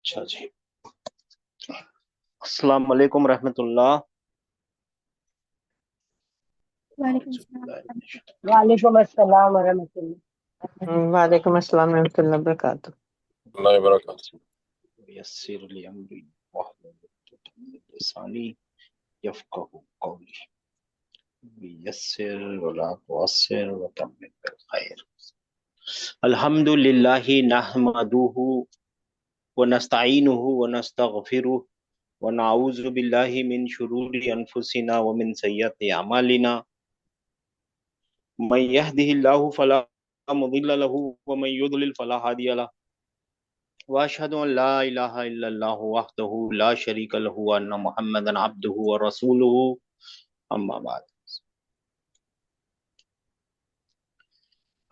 अच्छा जी। अस्सलाम वालेकुम रहमतुल्लाह। वालेकुम सलाम। औज़ु वालेकुम अस्सलाम वरहमतुल्लाह। वालेकुम अस्सलाम रहमतुल्लाहि व बरकातुहू। अल्लाह बरकत। बिल्लाहि यस्सिर ली अमरी वहलुल उक़दतम मिन लिसानी यफ़क़हू क़ौली यस्सिर वला तुअस्सिर वतम्मिम बिल खैर। अल्हम्दुलिल्लाहि नहमदुहु व नस्तईनुहु व नस्तगफिरुह व नऊज़ु बिल्लाहि मिन शुरूरि अनफुसिना व मिन सय्यिअति अमालिना। मन यहदिहिल्लाहु फला मुदिल्ल लहु व मन युद्लिल फला हादिय लहु। व अशहदु अन ला इलाहा इल्लल्लाहु वहदहु ला शरीका लहु व अन्ना मुहम्मदन अब्दुहु व रसूलुहु। अम्मा बाद।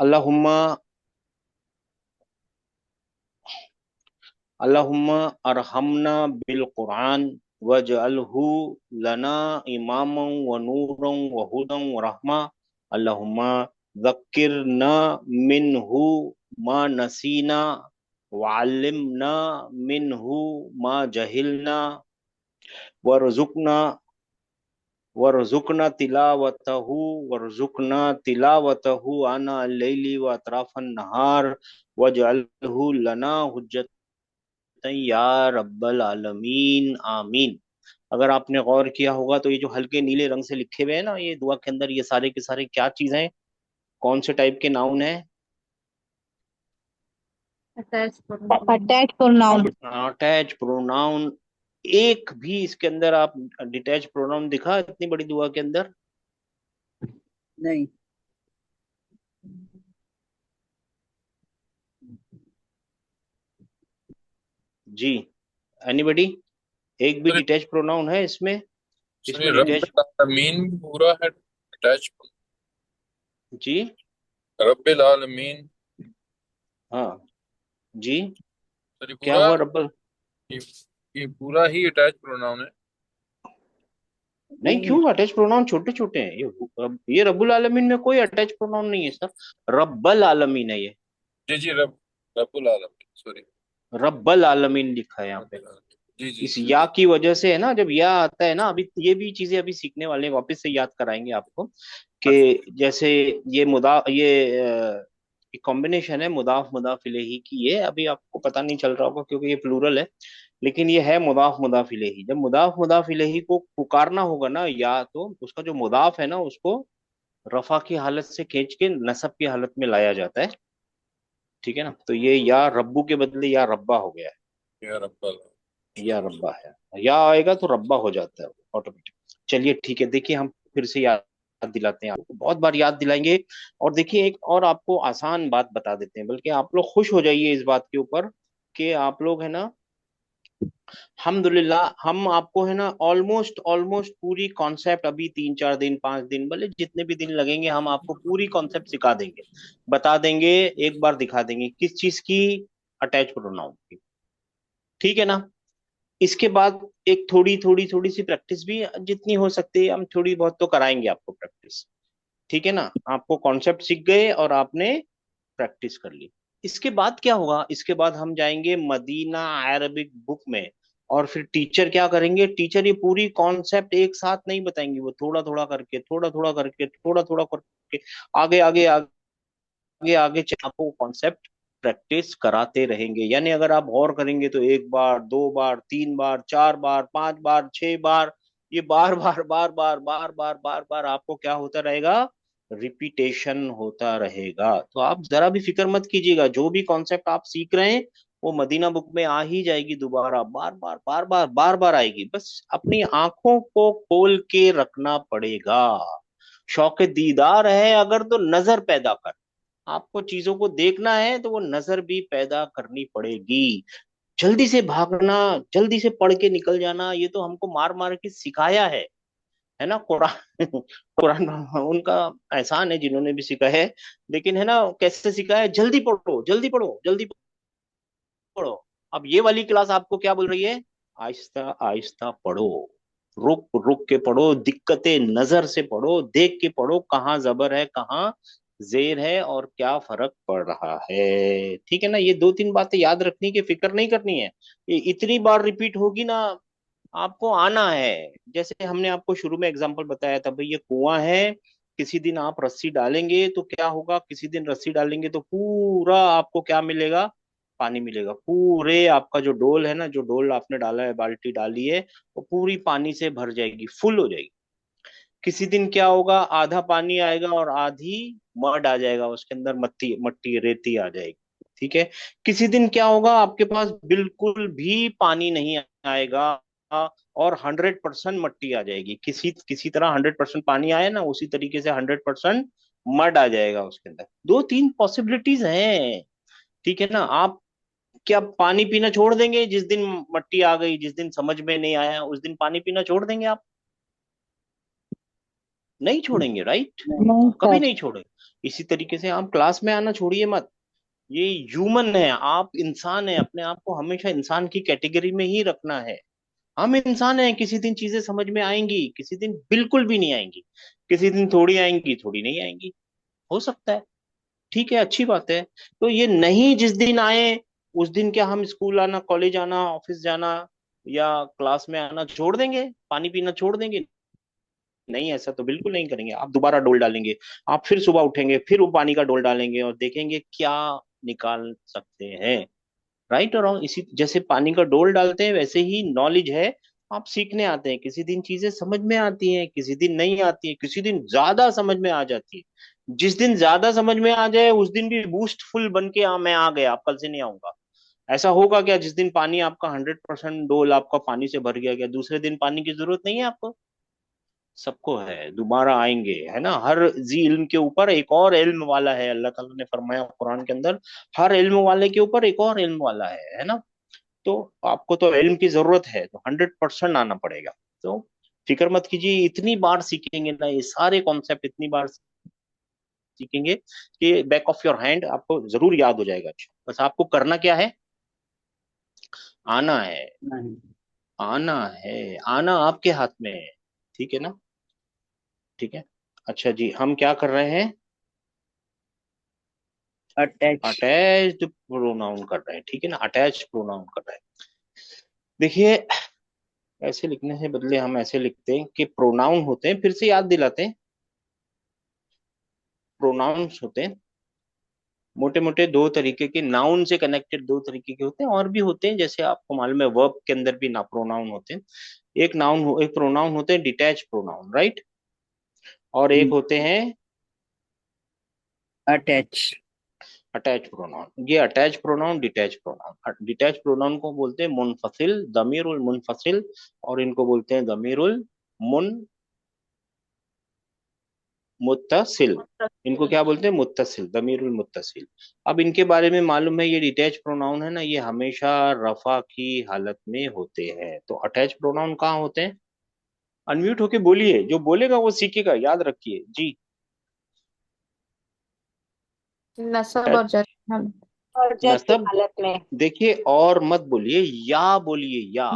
अल्लाहुम्मा अल्लाहुम्मा अरहमना बिल कुरान वजअलहु लना इमामन व नूरन व हुदन व रहमा। अल्लाहुम्मा ज़क्किरना मिन्हु मा नसीना व अल्लिमना मिन्हु मा जहिलना वरज़ुकना वरज़ुकना तिलावतहु वरज़ुकना तिलावतहु आना अल-लैली व अतराफन नहार वजअलहु लना हुज्जतन या रब्बल आलमीन आमीन। अगर आपने गौर किया होगा तो ये जो हल्के नीले रंग से लिखे हुए हैं ना, ये दुआ के अंदर ये सारे के सारे क्या चीजें हैं, कौन से टाइप के नाउन है? Attach pronoun. Attach pronoun. एक भी इसके अंदर आप डिटैच प्रोनाउन दिखा इतनी बड़ी दुआ के अंदर? नहीं। जी, एनीबडी? एक भी सर डिटैच प्रोनाउन है इसमें? सर ये इसमें रब्बिल डिटैच। आलमीन पूरा है अटैच। जी। रब्बिल आलमीन। हाँ जी। सर ये क्या पूरा हुआ रब्बल? ये, ये पूरा ही अटैच प्रोनाउन है। नहीं, नहीं। क्यों? अटैच प्रोनाउन छोटे छोटे हैं ये रब्बुल आलमीन में कोई अटैच प्रोनाउन नहीं है सर। रब्बल आलमीन है ये। जी जी रब्बुल आलमीन सॉरी। रब्बल आलमीन लिखा है यहाँ पे। रब्बिल आलमीन जी जी इस जी या जी। की वजह से है ना, जब या आता है ना, अभी ये भी चीजें अभी सीखने वाले हैं, वापस से याद कराएंगे आपको अच्छा। कि जैसे ये ये कॉम्बिनेशन है मुदाफ मुदाफ इलैही की। ये अभी आपको पता नहीं चल रहा होगा क्योंकि ये प्लूरल है, लेकिन ये है मुदाफ मुदाफ इलैही। जब मुदाफ मुदाफ इलैही को पुकारना होगा ना, या तो उसका जो मुदाफ है ना उसको रफा की हालत से खींच के नसब की हालत में लाया जाता है। ठीक है ना? तो ये या रब्बू के बदले या रब्बा हो गया है। या रब्बल। या रब्बा है, या आएगा तो रब्बा हो जाता है ऑटोमेटिक। चलिए ठीक है, देखिए हम फिर से याद दिलाते हैं आपको, बहुत बार याद दिलाएंगे। और देखिए एक और आपको आसान बात बता देते हैं, बल्कि आप लोग खुश हो जाइए इस बात के ऊपर कि आप लोग है ना, अल्हम्दुलिल्लाह, हम आपको है ना ऑलमोस्ट ऑलमोस्ट पूरी कॉन्सेप्ट अभी 3 4 दिन 5 दिन, भले जितने भी दिन लगेंगे, हम आपको पूरी कॉन्सेप्ट सिखा देंगे, बता देंगे, एक बार दिखा देंगे किस चीज की, अटैच प्रोनाउन की। ठीक है ना? इसके बाद एक थोड़ी थोड़ी थोड़ी सी प्रैक्टिस भी जितनी हो सकती है हम थोड़ी बहुत तो कराएंगे आपको प्रैक्टिस। ठीक है ना? आपको कॉन्सेप्ट सीख गए और आपने प्रैक्टिस कर ली। इसके बाद क्या होगा? इसके बाद हम जाएंगे मदीना अरबिक बुक में, और फिर टीचर क्या करेंगे, टीचर ये पूरी कॉन्सेप्ट एक साथ नहीं बताएंगे, वो थोड़ा थोड़ा करके थोड़ा थोड़ा करके थोड़ा थोड़ा करके आगे आगे आगे आगे आगे आपको कॉन्सेप्ट प्रैक्टिस कराते रहेंगे। यानी अगर आप गौर करेंगे तो एक बार, दो बार, तीन बार, चार बार, पांच बार, छह बार, ये बार बार बार बार बार बार बार बार आपको क्या होता रहेगा, रिपीटेशन होता रहेगा। तो आप जरा भी फिक्र मत कीजिएगा, जो भी कॉन्सेप्ट आप सीख रहे हैं वो मदीना बुक में आ ही जाएगी, दोबारा बार बार बार बार बार बार आएगी। बस अपनी आंखों को खोल के रखना पड़ेगा। शौक दीदार है अगर तो नजर पैदा कर, आपको चीजों को देखना है तो वो नजर भी पैदा करनी पड़ेगी। जल्दी से भागना, जल्दी से पढ़ के निकल जाना, ये तो हमको मार मार के सिखाया है ना कुरान। कुरान उनका एहसान है जिन्होंने भी सिखाया है, लेकिन है ना कैसे सिखाया है, जल्दी पढ़ो जल्दी पढ़ो जल्दी पढ़ो। अब ये वाली क्लास आपको क्या बोल रही है, आहिस्ता आहिस्ता पढ़ो, रुक रुक के पढ़ो, दिक्कतें नजर से पढ़ो, देख के पढ़ो, कहाँ जबर है कहाँ जेर है और क्या फर्क पड़ रहा है। ठीक है ना, ये दो तीन बातें याद रखनी की फिक्र नहीं करनी है। ये इतनी बार रिपीट होगी ना, आपको आना है। जैसे हमने आपको शुरू में एग्जांपल बताया था, भाई ये कुआं है, किसी दिन आप रस्सी डालेंगे तो क्या होगा, किसी दिन रस्सी डालेंगे तो पूरा आपको क्या मिलेगा, पानी मिलेगा। पूरे आपका जो डोल है ना, जो डोल आपने डाला है, बाल्टी डाली है, वो पूरी पानी से भर जाएगी, फुल हो जाएगी। किसी दिन क्या होगा, आधा पानी आएगा और आधी मड आ जाएगा, उसके अंदर मट्टी मट्टी रेती आ जाएगी। ठीक है। किसी दिन क्या होगा, आपके पास बिल्कुल भी पानी नहीं आएगा और 100% मट्टी आ जाएगी। किसी किसी तरह 100% पानी आए ना, उसी तरीके से 100% मड आ जाएगा उसके अंदर। दो तीन पॉसिबिलिटीज हैं। ठीक है ना। आप क्या पानी पीना छोड़ देंगे जिस दिन मट्टी आ गई, जिस दिन समझ में नहीं आया उस दिन पानी पीना छोड़ देंगे आप? नहीं छोड़ेंगे, राइट। नहीं। नहीं कभी सर। नहीं छोड़ेंगे। इसी तरीके से आप क्लास में आना छोड़िए मत। ये ह्यूमन है, आप इंसान है, अपने आप को हमेशा इंसान की कैटेगरी में ही रखना है। हम इंसान हैं, किसी दिन चीजें समझ में आएंगी, किसी दिन बिल्कुल भी नहीं आएंगी, किसी दिन थोड़ी आएंगी थोड़ी नहीं आएंगी, हो सकता है। ठीक है, अच्छी बात है। तो ये नहीं जिस दिन आए उस दिन क्या हम स्कूल आना, कॉलेज आना, ऑफिस जाना या क्लास में आना छोड़ देंगे, पानी पीना छोड़ देंगे? नहीं, ऐसा तो बिल्कुल नहीं करेंगे। आप दोबारा डोल डालेंगे, आप फिर सुबह उठेंगे, फिर वो पानी का डोल डालेंगे और देखेंगे क्या निकाल सकते हैं। राइट और रॉन्ग, इसी जैसे पानी का डोल डालते हैं वैसे ही नॉलेज है। आप सीखने आते हैं, किसी दिन चीजें समझ में आती हैं, किसी दिन नहीं आती है, किसी दिन ज्यादा समझ में आ जाती है। जिस दिन ज्यादा समझ में आ जाए उस दिन भी बूस्ट फुल बन के मैं आ गया, अब कल से नहीं आऊंगा। ऐसा होगा क्या, जिस दिन पानी आपका 100% डोल आपका पानी से भर गया, क्या दूसरे दिन पानी की जरूरत नहीं है आपको? सबको है, दोबारा आएंगे, है ना। हर जी इल्म के ऊपर एक और इल्म वाला है, अल्लाह ताला ने फरमाया कुरान के अंदर, हर इल्म वाले के ऊपर एक और इल्म वाला है ना। तो आपको तो इल्म की जरूरत है, तो 100% आना पड़ेगा। तो फिक्र मत कीजिए, इतनी बार सीखेंगे ना ये सारे कॉन्सेप्ट, इतनी बार सीखेंगे कि बैक ऑफ योर हैंड आपको जरूर याद हो जाएगा। अच्छा, बस आपको करना क्या है, आना है। नहीं। आना है, आना आपके हाथ में है। ठीक है ना। ठीक है। अच्छा जी, हम क्या कर रहे हैं, अटैच। अटैच्ड प्रोनाउन कर रहे हैं। ठीक है ना, अटैच प्रोनाउन कर रहे हैं। देखिए, ऐसे लिखने से बदले हम ऐसे लिखते हैं कि प्रोनाउन होते हैं, फिर से याद दिलाते हैं। प्रोनाउंस होते हैं मोटे मोटे दो तरीके के, नाउन से कनेक्टेड दो तरीके के होते हैं, और भी होते हैं, जैसे आपको मालूम है वर्ब के अंदर भी ना प्रोनाउन होते हैं। एक प्रोनाउन होते हैं डिटैच प्रोनाउन, राइट। और एक होते हैं अटैच। Attach pronoun. ये attach pronoun, detach pronoun. Detach pronoun को बोलते हैं मुनफसिल, दमीरुल मुनफसिल, और इनको बोलते हैं दमीरुल मुन मुत्तसिल। इनको क्या बोलते हैं, मुत्तसिल, दमीरुल मुत्तसिल। अब इनके बारे में मालूम है, ये डिटैच प्रोनाउन है ना, ये हमेशा रफा की हालत में होते हैं। तो अटैच प्रोनाउन कहाँ होते हैं? अनम्यूट होके बोलिए, जो बोलेगा वो सीखेगा, याद रखिए जी। नसब और अटैच, जर हम और जर की नसब, हालत में। देखिए और मत बोलिए, या बोलिए, या।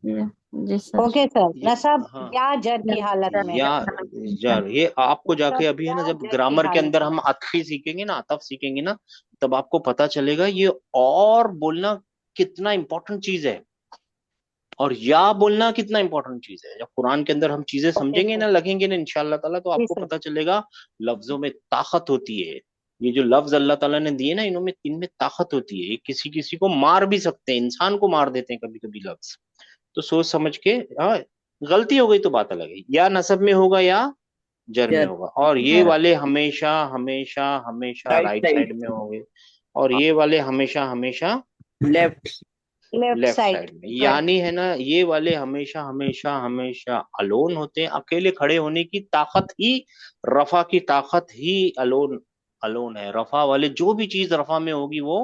जी सर। ओके सर, ये, नसब हाँ, या जर की हालत में। या जार, ये आपको जाके नसब अभी है ना, या जब जर की ग्रामर के हालत अंदर में। हम अतफी सीखेंगे ना, अतफ सीखेंगे ना, तब आपको पता चलेगा ये और बोलना कितना इंपॉर्टेंट चीज है, और या बोलना कितना इंपॉर्टेंट चीज है। जब कुरान के अंदर हम चीजें ओके समझेंगे सर। ना, लगेंगे ना इंशाअल्लाह ताला, तो जी आपको सर। पता चलेगा लफ्जों में ताकत होती है। ये जो लफ्ज अल्लाह ताला ने दिए ना, इनमें इनमें ताकत होती है। ये किसी किसी को मार भी सकते हैं, इंसान को मार देते हैं कभी कभी लफ्ज। तो सोच समझ के, हाँ, गलती हो गई तो बात अलग है, या नसब में होगा या जर में जर। होगा। और ये वाले हमेशा हमेशा हमेशा राइट राइट साइड साइड। में होंगे, और ये वाले हमेशा हमेशा left. Left left side. Side में। यानी है ना, ये वाले हमेशा हमेशा हमेशा अलोन होते हैं। अकेले खड़े होने की ताकत ही, रफा की ताकत ही अलोन, अलोन है। रफा वाले जो भी चीज रफा में होगी वो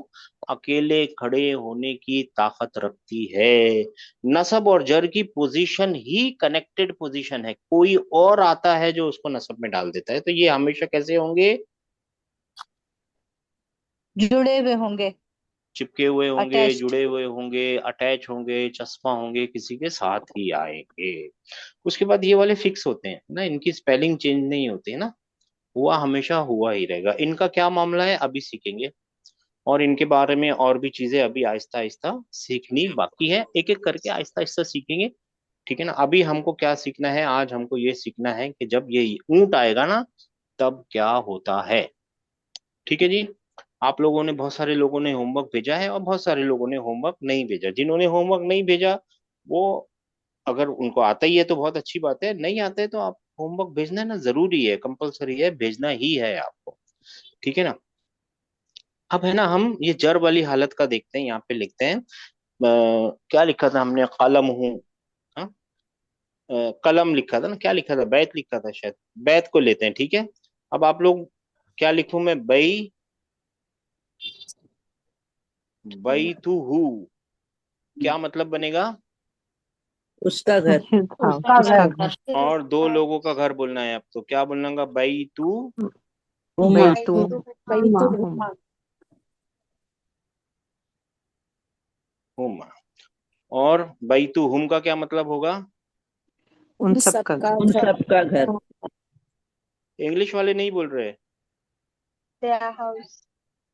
अकेले खड़े होने की ताकत रखती है। नसब और जर की पोजीशन ही कनेक्टेड पोजीशन है, कोई और आता है जो उसको नसब में डाल देता है। तो ये हमेशा कैसे होंगे, जुड़े हुए होंगे। चिपके हुए होंगे, अटैच्ड। जुड़े हुए होंगे, अटैच होंगे, चस्पा होंगे, किसी के साथ ही आएंगे। उसके बाद ये वाले फिक्स होते हैं ना, इनकी स्पेलिंग चेंज नहीं होती है ना। हुआ हमेशा हुआ ही रहेगा। इनका क्या मामला है अभी सीखेंगे, और इनके बारे में और भी चीजें अभी आहिस्ता आहिस्ता सीखनी बाकी है, एक एक करके आहिस्ता आहिस्ता सीखेंगे। ठीक है ना। अभी हमको क्या सीखना है, आज हमको ये सीखना है कि जब ये ऊंट आएगा ना तब क्या होता है। ठीक है जी। आप लोगों ने, बहुत सारे लोगों ने होमवर्क भेजा है और बहुत सारे लोगों ने होमवर्क नहीं भेजा। जिन्होंने होमवर्क नहीं भेजा वो, अगर उनको आता ही है तो बहुत अच्छी बात है, नहीं आता है तो आप होमवर्क भेजना ना जरूरी है, कंपलसरी है, भेजना ही है आपको। ठीक है ना। अब है ना, हम ये जर वाली हालत का देखते हैं। यहाँ पे लिखते हैं क्या लिखा था हमने, कलम हूँ। हाँ? कलम लिखा था ना, क्या लिखा था, बैत लिखा था शायद। बैत को लेते हैं। ठीक है। अब आप लोग, क्या लिखूं मैं, बई, बई तू हूँ, क्या मतलब बनेगा। उसका घर। उसका उसका घर। घर। और दो लोगों का घर बोलना है अब, तो क्या बोलना, बई तू उमा। बैतू बैतुल हुम। और बई तू हुम का क्या मतलब होगा। उन सब का घर। उन सबका घर। इंग्लिश वाले नहीं बोल रहे। their house।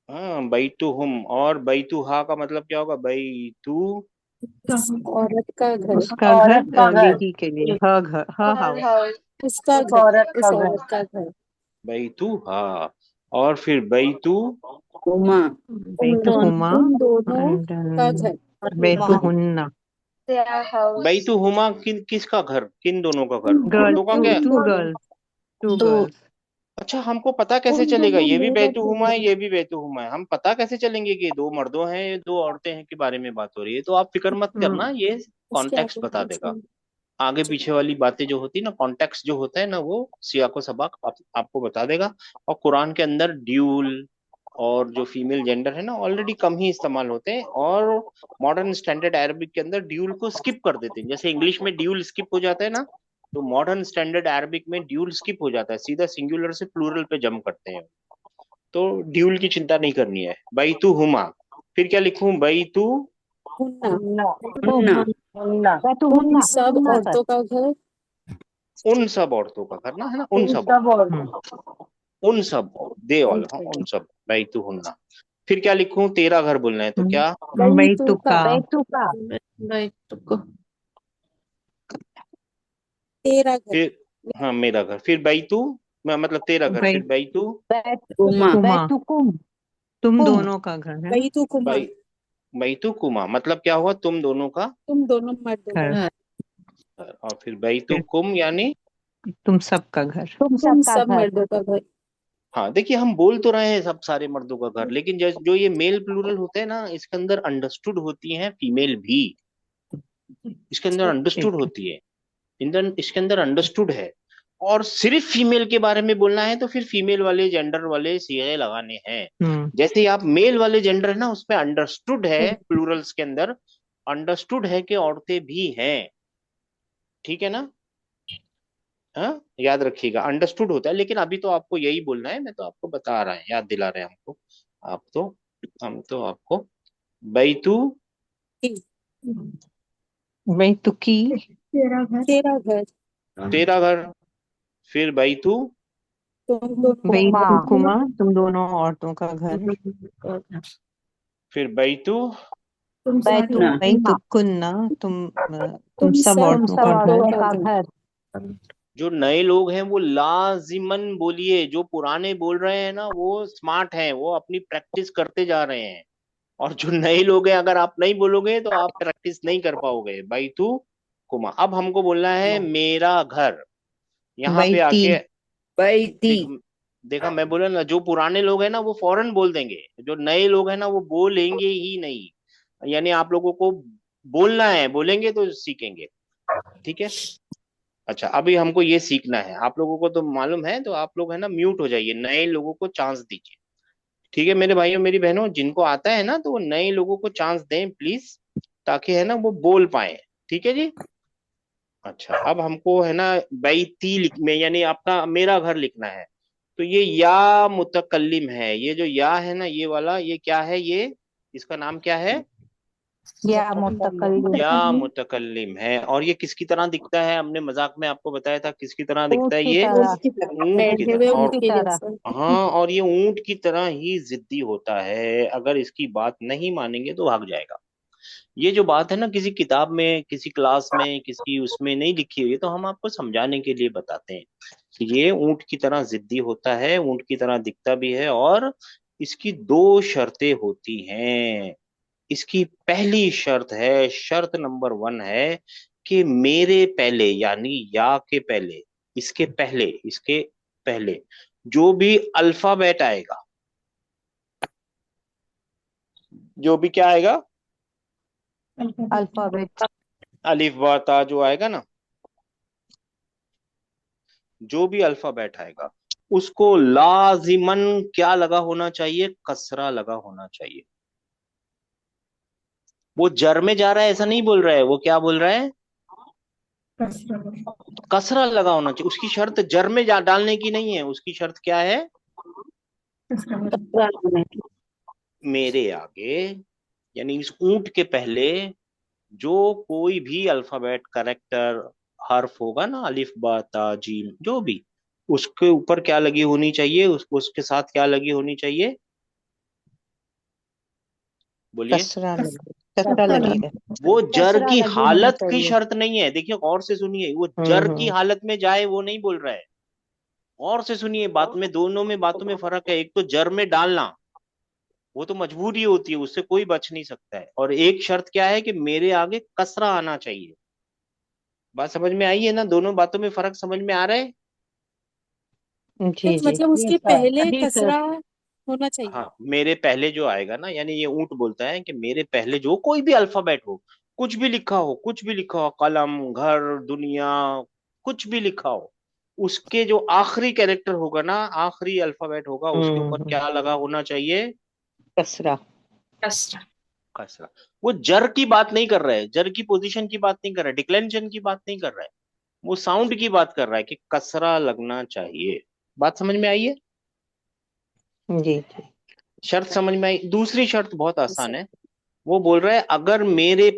हाँ, बैतु हुम। और बैतु हा का मतलब क्या होगा, बैतु औरत का घर। उसका औरत का घर, घर। लेडी के लिए ह घर, ह हाउस। उसका उस घर, औरत उस का घर। औरत का घर। बैतु हा। और फिर बैतु उमा। बैतु हुमा उन दोनों एंड का घर। बैतु हुन्ना। their house। बैतु हुमा, किसका घर, किन दोनों का घर, गर्ल, औरतों का टू क्या। टू गर्ल्स, टू दो। गर्ल्स। अच्छा, हमको पता कैसे उन चलेगा, दोनों ये भी मेल और बैतु हुमा है, फीमेल। ये भी बैतु हुमा है, हम पता कैसे चलेंगे कि दो मर्दों हैं, ये दो औरतें हैं के बारे में बात हो रही है। तो आप फिक्र मत करना, ये इसके कॉन्टेक्स्ट आगे बता कुछ देगा। नहीं। आगे पीछे वाली बातें जो होती है ना, कॉन्टेक्स्ट जो होता है ना, वो सियाको सबाक आपको बता देगा। और कुरान के अंदर ड्यूल और जो फीमेल जेंडर है ना, ऑलरेडी कम ही इस्तेमाल होते हैं। और मॉडर्न स्टैंडर्ड अरबिक के अंदर ड्यूल को स्किप कर देते हैं। जैसे इंग्लिश में ड्यूल स्किप हो जाता है ना, तो मॉडर्न स्टैंडर्ड अरबिक में ड्यूल स्किप हो जाता है, सीधा सिंगुलर से प्लूरल पे जम करते हैं। तो ड्यूल की चिंता नहीं करनी है। बैतु हुमा। फिर क्या लिखूं, बैतु हुन्ना। उन्ना। मुन्ना। उन सब औरतों का घर। उन सब औरतों का करना है ना, उन इन सब, सब और उन सब, दे ऑल, हाँ उन सब, बैतु हुन्ना। फिर क्या लिखूं, तेरा घर बोलना है तो क्या, बैतु का। बैतु का। बैतु तेरा घर। फिर हाँ मेरा घर, फिर बैतु, मतलब तेरा घर, बै फिर बैतु, उमा। कुमा, बैतुकुम। तुम कुम। दोनों का घर है ना। बैतु कुमा। बै बैतु कुमा मतलब क्या हुआ, तुम दोनों का तुम दोनों मर्दों का घर, घर। घर। और फिर बैतु फिर कुम यानी, तुम सब का घर। तुम सब मर्दों का घर। हाँ देखिए हम बोल तो रहे हैं सब सारे मर्दों का घर, लेकिन जो ये मेल प्लूरल होते हैं ना, इसके अंदर अंडरस्टूड होती हैं फीमेल भी, इसके अंदर अंडरस्टूड ठीक है। होती है, इंदन इसके अंदर अंडरस्टूड है। और सिर्फ फीमेल के बारे में बोलना है तो फिर फीमेल वाले जेंडर वाले सीगे लगाने हैं। हम्म। जैसे ही आप मेल वाले जेंडर है ना, उसमें अंडरस्टूड है, प्लूरल्स के अंदर अंडरस्टूड है कि औरतें भी हैं। ठीक है ना। हाँ याद रखिएगा, अंडरस्टूड होता है, लेकिन अभी तो आपको यही बोलना है, मैं तो आपको बता रहा है, याद दिला रहे हैं हमको। आप तो, हम तो आपको, बैतू बैतु की, तेरा घर। तेरा घर। तेरा घर, फिर बैतू, तुम दोनों बैतु का कुमा, तुम दोनों औरतों का घर। घर। फिर बैतू, बैतु उन्ना। बैतु कुन्ना, तुम तुम सब सब औरतों का औरतों घर। का घर। जो नए लोग हैं वो लाजिमन बोलिए, जो पुराने बोल रहे हैं ना वो स्मार्ट हैं, वो अपनी प्रैक्टिस करते जा रहे हैं। और जो नए लोग हैं, अगर आप नहीं बोलोगे तो आप प्रैक्टिस नहीं कर पाओगे। बैतू कुमा। अब हमको बोलना है मेरा घर। यहाँ पे बैती, आके बैती। देख, देखा मैं बोला ना, जो पुराने लोग हैं ना वो फौरन बोल देंगे, जो नए लोग हैं ना वो बोलेंगे ही नहीं। यानी आप लोगों को बोलना है, बोलेंगे तो सीखेंगे। ठीक है। अच्छा, अभी हमको ये सीखना है, आप लोगों को तो मालूम है, तो आप लोग है ना म्यूट हो जाइए, नए लोगों को चांस दीजिए। ठीक है मेरे भाइयों मेरी बहनों, जिनको आता है ना तो वो नए लोगों को चांस दें प्लीज, ताकि है ना वो बोल पाए। ठीक है जी। अच्छा, अब हमको है ना बैती लिख में, यानी आपका मेरा घर लिखना है। तो ये या मुतकल्लिम है, ये जो या है ना, ये वाला, ये क्या है, ये इसका नाम क्या है, या मुतकल्लिम। या मुतकल्लिम है। और ये किसकी तरह दिखता है? हमने मजाक में आपको बताया था किसकी तरह दिखता ऊँट है की ये? तरह। ऊँट की तरह ऊंट की बैठे हुए तरह। ऊँट और के तरह। जैसा। हाँ, और ये ऊंट की तरह ही जिद्दी होता है, अगर इसकी बात नहीं मानेंगे तो भाग जाएगा। ये जो बात है ना, किसी किताब में, किसी क्लास में, किसी उसमें नहीं लिखी हुई है, तो हम आपको समझाने के लिए बताते हैं कि ये ऊंट की तरह जिद्दी होता है, ऊंट की तरह दिखता भी है, और इसकी दो शर्तें होती हैं। इसकी पहली शर्त है, शर्त नंबर 1 है कि मेरे पहले, यानी या के पहले, इसके पहले जो भी अल्फाबेट आएगा, जो भी क्या आएगा, अल्फाबेट। अलिफ बा ता जो आएगा ना, जो भी अल्फाबेट आएगा उसको लाजिमन क्या लगा होना चाहिए? कसरा लगा होना चाहिए। वो जर में जा रहा है ऐसा नहीं बोल रहा है, वो क्या बोल रहा है? कसरा लगा होना चाहिए। उसकी शर्त जर में डालने की नहीं है, उसकी शर्त क्या है? मेरे आगे, यानी इस ऊंट के पहले जो कोई भी अल्फाबेट करेक्टर हर्फ होगा ना, अलिफ बा ता जीम जो भी, उसके ऊपर क्या लगी होनी चाहिए? उसके साथ क्या लगी होनी चाहिए? बोलिए। कसरा लगेगा। वो जर कसरा की लगी होनी हालत की चाहिए। शर्त नहीं है, देखिए गौर से सुनिए, वो जर की हम्म। हालत में जाए वो नहीं बोल रहा है। गौर से सुनिए, बात में, दोनों में बातों में फर्क है। एक तो जर में डालना, वो तो मजबूरी होती है, उससे कोई बच नहीं सकता है। और एक शर्त क्या है कि मेरे आगे कसरा आना चाहिए। बात समझ में आई है ना? दोनों बातों में फर्क समझ में आ रहा है? जी जी। मतलब जी उसके सर। पहले जी सर। कसरा होना चाहिए। हाँ, मेरे पहले जो आएगा ना, यानी ये ऊंट बोलता है कि मेरे पहले जो कोई भी अल्फाबेट हो, कुछ भी लिखा हो, कुछ भी लिखा हो, कलम, घर, दुनिया, कुछ भी लिखा हो, उसके जो आखिरी कैरेक्टर होगा ना, आखिरी अल्फाबेट होगा, उसके ऊपर हम्म। क्या लगा होना चाहिए? कसरा। कसरा। कसरा। वो जर की बात नहीं कर रहा है, जर की पोजीशन की बात नहीं कर रहा है, डिक्लेंशन की बात नहीं कर रहा है, वो साउंड की बात कर रहा है कि कसरा लगना चाहिए। बात समझ में आई है? जी जी। शर्त समझ में आई? दूसरी शर्त बहुत आसान है। वो बोल रहा है अगर मेरे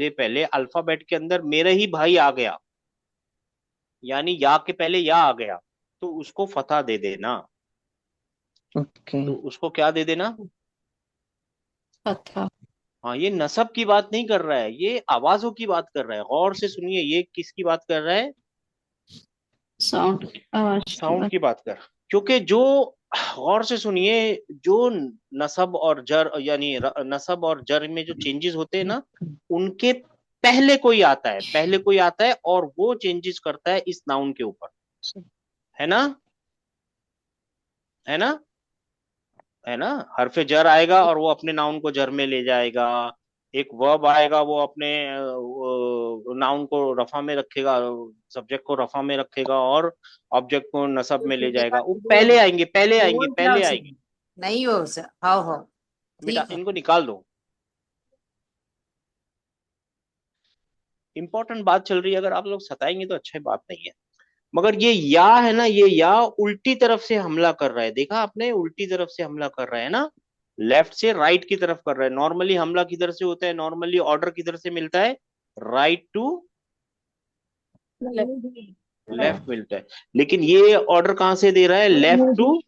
पहले अल्फाबेट के अंदर मेरा ही भाई आ गया, यानी या के पहले या आ गया, तो उसको फतह दे देना। ओके। तो उसको क्या दे देना? फतह। हाँ, ये नसब की बात नहीं कर रहा है, ये आवाजों की बात कर रहा है। गौर से सुनिए, ये किसकी बात कर रहा है? साउंड, आवाज की साउंड बात। की बात कर। क्योंकि जो, गौर से सुनिए, जो नसब और जर, यानी नसब और जर में जो चेंजेस होते हैं ना, उनके पहले कोई आता है, पहले कोई आता है और वो चेंजेस करता है इस नाउन के ऊपर। है ना? है ना? है ना? हरफे जर आएगा और वो अपने नाउन को जर में ले जाएगा। एक वर्ब आएगा, वो अपने नाउन को रफा में रखेगा, सब्जेक्ट को रफा में रखेगा, और ऑब्जेक्ट को नसब में ले जाएगा। वो पहले आएंगे, पहले आएंगे, पहले आएंगे। नहीं हो सर, हाँ हो। बेटा ठीक है। इनको निकाल दो। इंपॉर्टेंट बात चल रही है, अगर आप लोग सताएंगे तो अच्छी बात नहीं है। मगर ये या है ना, ये या उल्टी तरफ से हमला कर रहा है, देखा आपने? उल्टी तरफ से हमला कर रहा है ना, लेफ्ट से राइट की तरफ कर रहा है। नॉर्मली हमला किधर से होता है? नॉर्मली ऑर्डर किधर से मिलता है? राइट टू लेफ्ट मिलता है। लेकिन ये ऑर्डर कहां से दे रहा है? Left to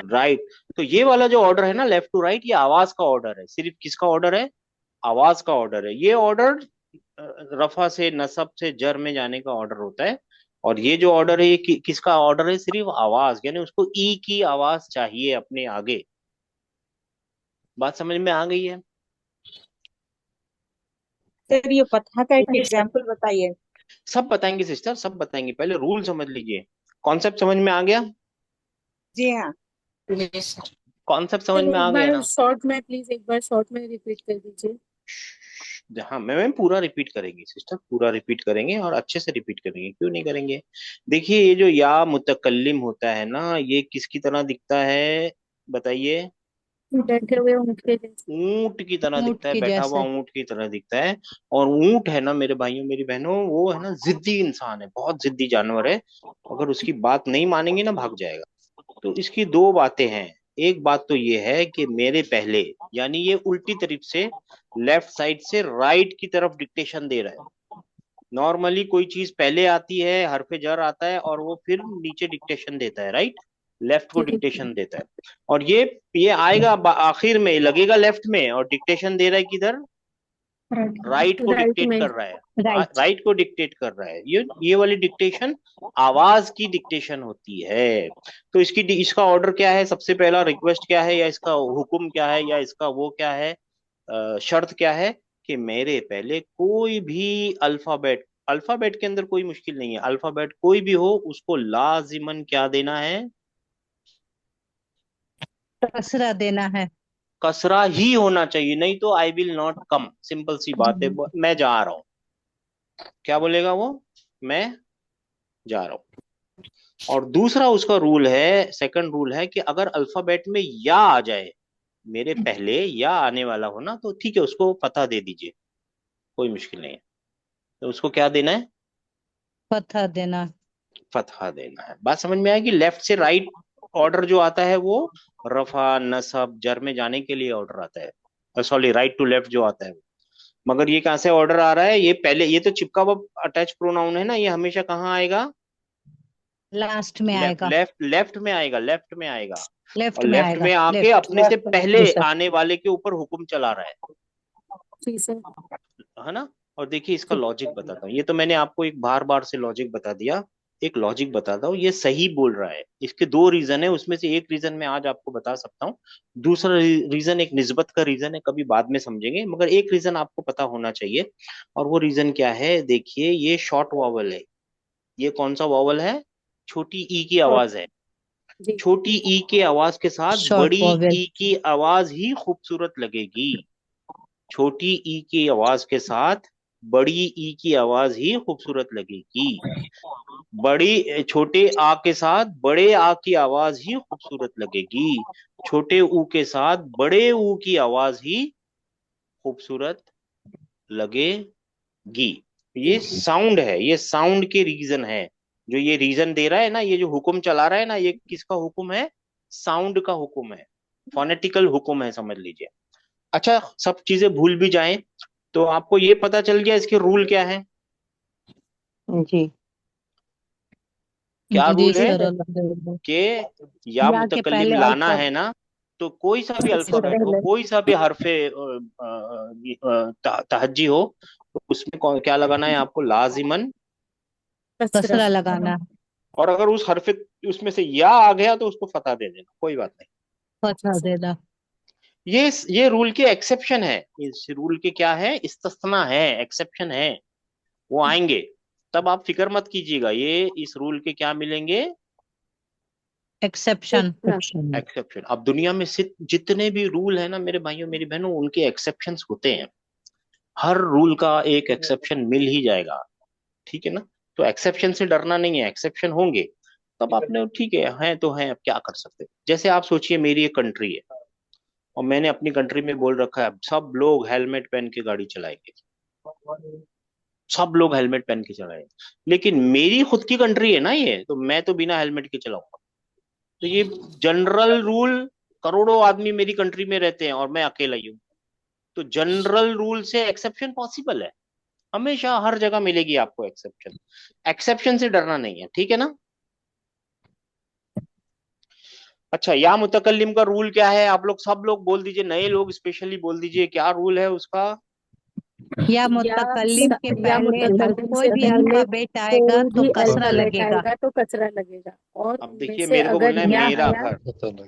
right. तो ये वाला जो ऑर्डर है ना, लेफ्ट टू राइट, ये आवाज का ऑर्डर है। सिर्फ किसका ऑर्डर है? आवाज का ऑर्डर है। ये ऑर्डर रफा से, नसब से, जर में जाने का ऑर्डर होता है। और ये जो ऑर्डर है, ये किसका ऑर्डर है? सिर्फ आवाज, यानी उसको ई की आवाज चाहिए अपने आगे। बात समझ में आ गई है? सर ये फतह का एक एग्जाम्पल बताइए। सब बताएंगे सिस्टर, सब बताएंगे। पहले रूल समझ लीजिए। कॉन्सेप्ट समझ में आ गया? जी हाँ। Yes sir. कॉन्सेप्ट समझ सर में एक आ गया बार ना? शॉर्ट में प्लीज, एक बार शॉर्ट में रिपीट कर दीजिए। हाँ, मैं पूरा रिपीट करेंगे सिस्टर, पूरा रिपीट करेंगे, और अच्छे से रिपीट करेंगे, क्यों नहीं करेंगे। देखिए, ये जो या मुतकल्लिम होता है ना, ये किसकी तरह दिखता है? बताइए। बैठे हुए उनके जैसे। ऊंट की तरह ऊँट दिखता है, के बैठा हुआ जैसे। ऊंट की तरह दिखता है। और ऊंट है ना मेरे भाइयों, मेरी बहनों, वो है ना जिद्दी इंसान है, बहुत जिद्दी जानवर है। अगर उसकी बात नहीं मानेंगे ना, भाग जाएगा। तो इसकी दो बातें हैं। एक बात तो ये है कि मेरे पहले, यानी ये उल्टी तरफ से, लेफ्ट साइड से राइट की तरफ डिक्टेशन दे रहा है। नॉर्मली कोई चीज पहले आती है, हरफ जर आता है और वो फिर नीचे डिक्टेशन देता है, राइट, लेफ्ट को जी डिक्टेशन देता है। और ये आएगा आखिर में, लगेगा लेफ्ट में, और डिक्टेशन दे रहा है किधर, राइट को राइट डिक्टेट में। कर रहा है, राइट। राइट को डिक्टेट कर रहा है। ये वाली डिक्टेशन आवाज की डिक्टेशन होती है। तो इसका ऑर्डर क्या है, सबसे पहला रिक्वेस्ट क्या है, या इसका हुक्म क्या है, या इसका वो क्या है, शर्त क्या है, कि मेरे पहले कोई भी अल्फाबेट, अल्फाबेट के अंदर कोई मुश्किल नहीं है, अल्फाबेट कोई भी हो उसको लाजिमन क्या देना है, कसरा देना है। कसरा ही होना चाहिए, नहीं तो I will not come, simple सी बात है, मैं जा रहा हूं। क्या बोलेगा वो, मैं जा रहा हूं। और दूसरा उसका रूल है, सेकंड रूल है, कि अगर अल्फाबेट में या आ जाए, मेरे पहले या आने वाला हो ना, तो ठीक है, उसको फतह दे दीजिए, कोई मुश्किल नहीं है। तो उसको क्या देना है, फतह देना। फतहा देना है। बात समझ में आया कि लेफ्ट से राइट ऑर्डर जो आता है वो रफा नसब जर में जाने के लिए ऑर्डर आता है, सॉरी, राइट टू लेफ्ट जो आता है वो। मगर ये कहाँ से ऑर्डर आ रहा है, ये पहले, ये तो चिपका हुआ अटैच प्रोनाउन है ना, ये हमेशा कहाँ आएगा, लास्ट में लेफ्ट, आएगा। लेफ्ट में आएगा, लेफ्ट में आएगा। लेफ्ट और में लेफ्ट आएगा। में आके लेफ्ट। अपने से पहले जी सर। आने वाले के ऊपर हुक्म चला रहा जी सर। है ना। और देखिए इसका लॉजिक बताता हूँ, ये तो मैंने आपको एक बार बार से लॉजिक बता दिया, एक लॉजिक बताता हूँ, ये सही बोल रहा है। इसके दो रीजन है, उसमें से एक रीजन मैं आज आपको बता सकता हूँ, दूसरा रीजन एक निस्बत का रीजन है, कभी बाद में समझेंगे, मगर एक रीजन आपको पता होना चाहिए। और वो रीजन क्या है, देखिए ये शॉर्ट वॉवल है, ये कौन सा वॉवल है, छोटी ई की और आवाज है। जी छोटी ई के आवाज के साथ शॉर्ट बड़ी वॉवेल। ई की आवाज ही खूबसूरत लगेगी। छोटी ई की आवाज के साथ बड़ी ई की आवाज ही खूबसूरत लगेगी। बड़ी, छोटे आ के साथ बड़े आ की आवाज ही खूबसूरत लगेगी। छोटे ऊ के साथ बड़े ऊ की आवाज ही खूबसूरत लगेगी। ये साउंड है, ये साउंड के रीजन है। जो ये रीजन दे रहा है ना, ये जो हुक्म चला रहा है ना, ये किसका हुक्म है, साउंड का हुक्म है, फोनेटिकल हुक्म है, समझ लीजिए। अच्छा, सब चीजें भूल भी जाएं तो आपको ये पता चल गया इसके रूल क्या है, जी। क्या जी रूल है, सर। अल्हम्दुलिल्लाह। कि या या के मुतकल्लिम पहले लाना अल्फा। है ना, तो कोई सा भी इससे अल्फाबेट हो, पहले कोई सा भी हरफे तहज्जी हो, तो उसमें क्या लगाना है आपको, लाजिमन कसरा। कसरा लगाना। और अगर उस हरफे उसमें से या आ गया तो उसको फतह दे देना, कोई बात नहीं। फतह देना। ये रूल के एक्सेप्शन है, इस रूल के क्या है, इस्तिस्ना है, एक्सेप्शन है, वो आएंगे। तब आप फिक्र मत कीजिएगा, ये इस रूल के क्या मिलेंगे, एक्सेप्शन। एक्सेप्शन। अब दुनिया में जितने भी रूल है ना मेरे भाइयों मेरी बहनों, उनके एक्सेप्शंस होते हैं, हर रूल का एक एक्सेप्शन मिल ही जाएगा, ठीक है ना। तो एक्सेप्शन से डरना नहीं है, एक्सेप्शन होंगे, तब आपने ठीक है तो है, अब क्या कर सकते हैं। जैसे आप सोचिए मेरी एक कंट्री है, और मैंने अपनी कंट्री में बोल रखा है सब लोग हेलमेट पहन के गाड़ी चलाएंगे, सब लोग हेलमेट पहन के चलाएंगे, लेकिन मेरी खुद की कंट्री है ना ये, तो मैं तो बिना हेलमेट के चलाऊंगा। तो ये जनरल रूल, करोड़ों आदमी मेरी कंट्री में रहते हैं और मैं अकेला ही हूँ, तो जनरल रूल से एक्सेप्शन पॉसिबल है, हमेशा हर जगह मिलेगी आपको एक्सेप्शन, एक्सेप्शन से डरना नहीं है, ठीक है ना। अच्छा, या मुतकल्लिम का रूल क्या है, आप लोग सब लोग बोल दीजिए, नए लोग स्पेशली बोल दीजिए, क्या रूल है उसका, या या मुतकल्लिम के या पहले मुतकल्लिम कोई से भी पहले अल्फाबेट आएगा कोई तो भी कसरा अल्फाबेट लगेगा। आएगा तो कचरा लगेगा, और अब उनमें देखिए से मेरे को बोलना अगर है या मेरा आया घर,